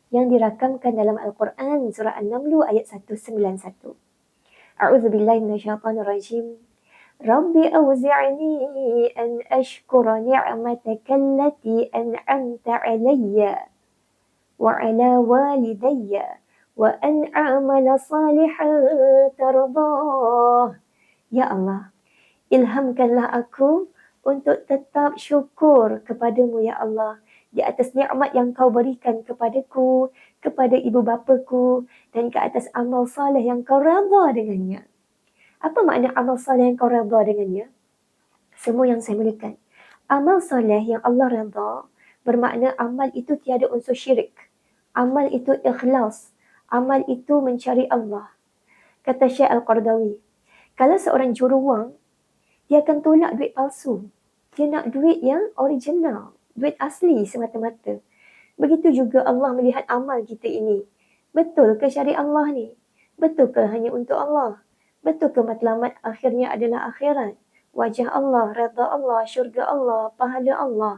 yang dirakamkan dalam Al-Quran surah An-Naml ayat 191. A'udzubillahi minasyaitonirrajim. Rabbi awzi'ni an ashkura ni'mataka allati an'amta 'alayya wa 'ala walidayya wa an a'mala salihan tardah. Ya Allah, ilhamkanlah aku untuk tetap syukur kepadamu ya Allah di atas nikmat yang kau berikan kepadaku, kepada ibu bapaku dan ke atas amal saleh yang kau redha dengannya. Apa makna amal saleh yang kau redha dengannya? Semua yang saya muliakan. Amal saleh yang Allah redha bermakna amal itu tiada unsur syirik. Amal itu ikhlas. Amal itu mencari Allah. Kata Syekh Al-Qardawi, kalau seorang juru wang, dia akan tolak duit palsu. Dia nak duit yang original, duit asli semata-mata. Begitu juga Allah melihat amal kita ini. Betul ke syariat Allah ni? Betul ke hanya untuk Allah? Betul ke matlamat akhirnya adalah akhirat? Wajah Allah, redha Allah, syurga Allah, pahala Allah.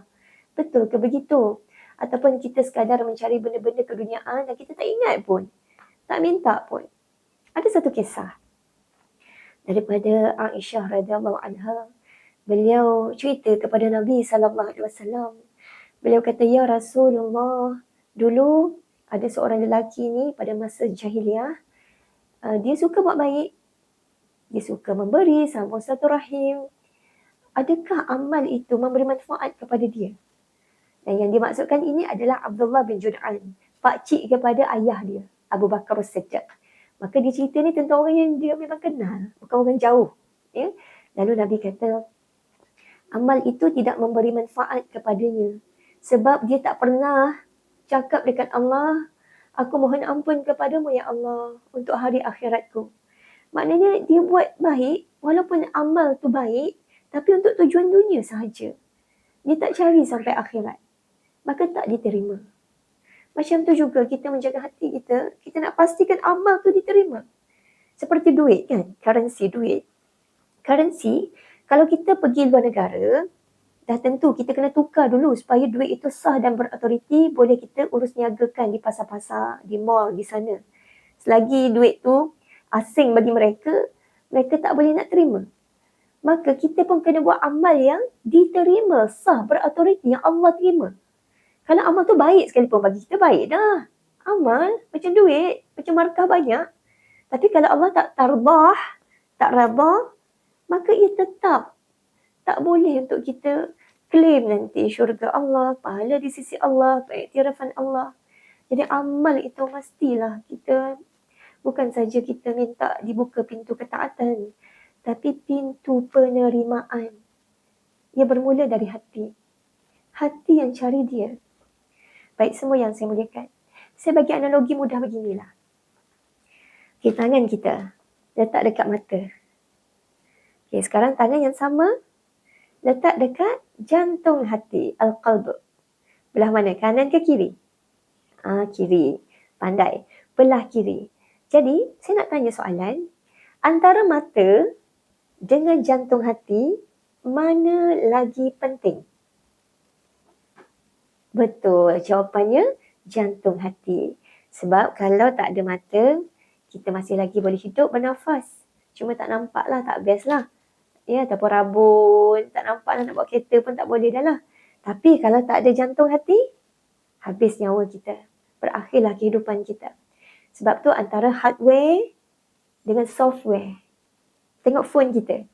Betul ke begitu? Ataupun kita sekadar mencari benda-benda keduniaan dan kita tak ingat pun. Tak minta pun. Ada satu kisah daripada Aisyah radhiyallahu anha. Beliau cerita kepada Nabi SAW. Beliau kata, ya Rasulullah, dulu ada seorang lelaki ni pada masa jahiliah. Dia suka buat baik. Dia suka memberi, sambung silaturahim. Adakah amal itu memberi manfaat kepada dia? Dan yang dimaksudkan ini adalah Abdullah bin Jud'an, pakcik kepada ayah dia, Abu Bakar As-Siddiq. Maka dia cerita ni tentang orang yang dia memang kenal, bukan orang jauh. Ya? Lalu Nabi kata, amal itu tidak memberi manfaat kepadanya. Sebab dia tak pernah cakap dekat Allah, aku mohon ampun kepadamu ya Allah untuk hari akhiratku. Maknanya dia buat baik, walaupun amal tu baik, tapi untuk tujuan dunia sahaja. Dia tak cari sampai akhirat. Maka tak diterima. Macam tu juga kita menjaga hati kita, kita nak pastikan amal tu diterima. Seperti duit kan, currency duit. Currency, kalau kita pergi luar negara, dah tentu kita kena tukar dulu supaya duit itu sah dan berautoriti, boleh kita urus niagakan di pasar-pasar, di mall, di sana. Selagi duit tu asing bagi mereka, mereka tak boleh nak terima. Maka kita pun kena buat amal yang diterima, sah, berautoriti, yang Allah terima. Kalau amal tu baik sekalipun bagi kita, baik dah. Amal macam duit, macam markah banyak. Tapi kalau Allah tak tarbah, tak redha, maka ia tetap tak boleh untuk kita claim nanti syurga Allah, pahala di sisi Allah, pengiktirafan Allah. Jadi amal itu mestilah kita, bukan saja kita minta dibuka pintu ketaatan, tapi pintu penerimaan. Ia bermula dari hati. Hati yang cari dia. Baik, semua yang saya muliakan. Saya bagi analogi mudah beginilah. Okay, tangan kita letak dekat mata. Okay, sekarang tangan yang sama letak dekat jantung hati, al-qalb. Belah mana? Kanan ke kiri? Kiri. Pandai. Belah kiri. Jadi, saya nak tanya soalan. Antara mata dengan jantung hati, mana lagi penting? Betul. Jawapannya jantung hati. Sebab kalau tak ada mata, kita masih lagi boleh hidup bernafas. Cuma tak nampak lah, tak best lah. Ya, ataupun rabun, tak nampak lah, nak bawa kereta pun tak boleh dah lah. Tapi kalau tak ada jantung hati, habis nyawa kita. Berakhirlah kehidupan kita. Sebab tu antara hardware dengan software. Tengok phone kita.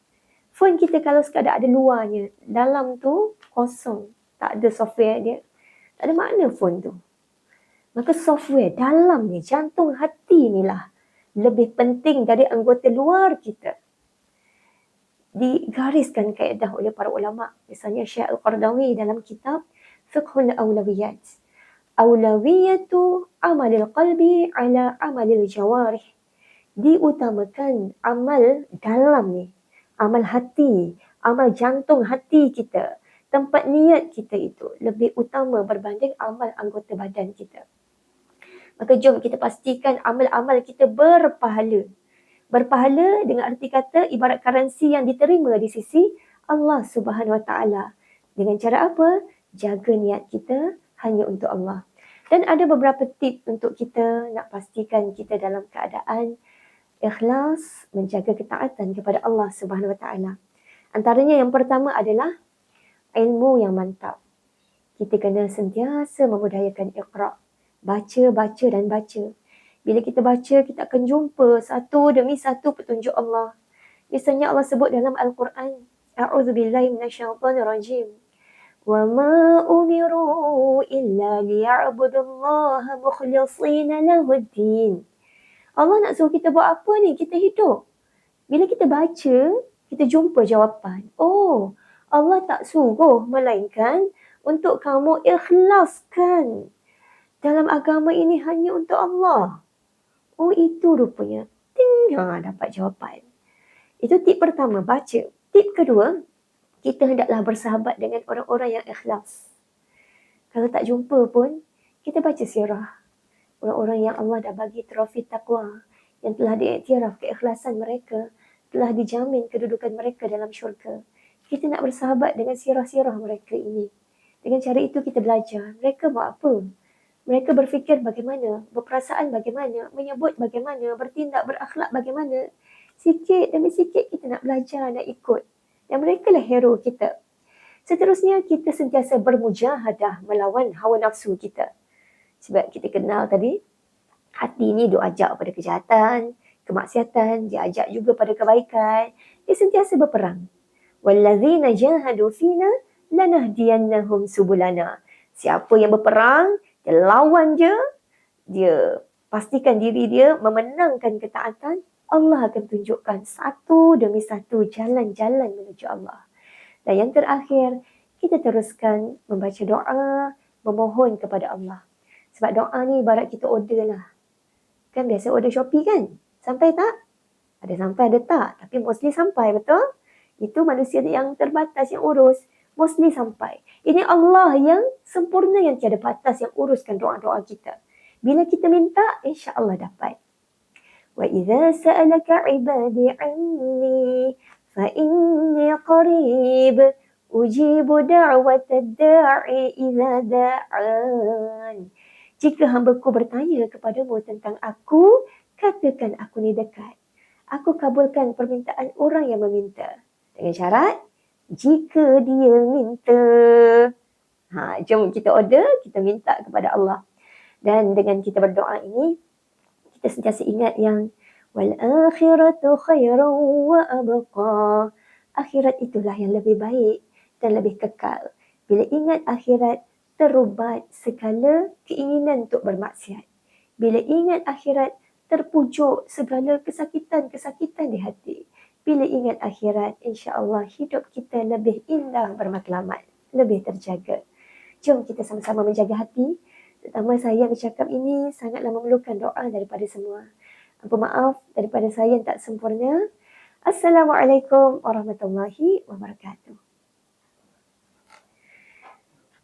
Phone kita kalau sekadar ada luarnya, dalam tu kosong. Tak ada software dia. Tak ada makna phone tu. Maka software dalam ni, jantung hati ni lah lebih penting dari anggota luar kita. Digariskan kaedah oleh para ulama. Misalnya Syekh Al-Qardawi dalam kitab Fiqhul Awlawiyat. Awlawiyatu amalil qalbi ala amalil jawarih. Diutamakan amal dalam ni. Amal hati. Amal jantung hati kita. Tempat niat kita itu lebih utama berbanding amal anggota badan kita. Maka jom kita pastikan amal-amal kita berpahala. Berpahala dengan arti kata ibarat currency yang diterima di sisi Allah Subhanahu Wa Taala. Dengan cara apa? Jaga niat kita hanya untuk Allah. Dan ada beberapa tip untuk kita nak pastikan kita dalam keadaan ikhlas, menjaga ketaatan kepada Allah Subhanahu Wa Taala. Antaranya yang pertama adalah ilmu yang mantap. Kita kena sentiasa memudayakan iqra'. Baca, baca dan baca. Bila kita baca, kita akan jumpa satu demi satu petunjuk Allah. Misalnya Allah sebut dalam Al-Quran, A'udzubillahi minasyaitonirrajim. Wa ma umiru illa liya'budullaha mukhlishina lahuddin. Allah nak suruh kita buat apa ni? Kita hidup. Bila kita baca, kita jumpa jawapan. Oh, Allah tak suruh melainkan untuk kamu ikhlaskan dalam agama ini hanya untuk Allah. Oh, itu rupanya. Dapat jawapan. Itu tip pertama, baca. Tip kedua, kita hendaklah bersahabat dengan orang-orang yang ikhlas. Kalau tak jumpa pun, kita baca sirah. Orang-orang yang Allah dah bagi trofi taqwa, yang telah diiktiraf keikhlasan mereka, telah dijamin kedudukan mereka dalam syurga. Kita nak bersahabat dengan sirah-sirah mereka ini. Dengan cara itu kita belajar. Mereka buat apa? Mereka berfikir bagaimana, berperasaan bagaimana, menyebut bagaimana, bertindak, berakhlak bagaimana. Sikit demi sikit kita nak belajar, nak ikut. Dan mereka lah hero kita. Seterusnya, kita sentiasa bermujahadah melawan hawa nafsu kita. Sebab kita kenal tadi, hati ni dia ajak pada kejahatan, kemaksiatan, dia ajak juga pada kebaikan. Dia sentiasa berperang. وَالَّذِينَ جَاهَدُوا فِينَا لَنَهْدِيَنَّهُمْ سُبُلَنَا. Siapa yang berperang, dia lawan je, dia pastikan diri dia memenangkan ketaatan, Allah akan tunjukkan satu demi satu jalan-jalan menuju Allah. Dan yang terakhir, kita teruskan membaca doa, memohon kepada Allah. Sebab doa ni ibarat kita order lah. Kan biasa order Shopee kan? Sampai tak? Ada sampai, ada tak. Tapi mostly sampai, betul? Itu manusia yang terbatas yang urus. Mostly sampai. Ini Allah yang sempurna, yang tiada batas, yang uruskan doa-doa kita. Bila kita minta, insya-Allah dapat. Wa idza sa'alaka 'ibadi 'anni fa inni qarib ujibu da'watad da'i idza da'an. Jika hamba-Ku bertanya kepadamu tentang aku, katakan aku ni dekat. Aku kabulkan permintaan orang yang meminta. Dengan syarat, jika dia minta. Jom kita order, kita minta kepada Allah. Dan dengan kita berdoa ini, kita sentiasa ingat yang wal akhiratu khairan wa abqa. Akhirat itulah yang lebih baik dan lebih kekal. Bila ingat akhirat, terubat segala keinginan untuk bermaksiat. Bila ingat akhirat, terpujuk segala kesakitan-kesakitan di hati. Bila ingat akhirat, insya-Allah hidup kita lebih indah bermatlamat, lebih terjaga. Jom kita sama-sama menjaga hati. Terutama saya yang bercakap ini sangatlah memerlukan doa daripada semua. Apa maaf daripada saya yang tak sempurna. Assalamualaikum warahmatullahi wabarakatuh.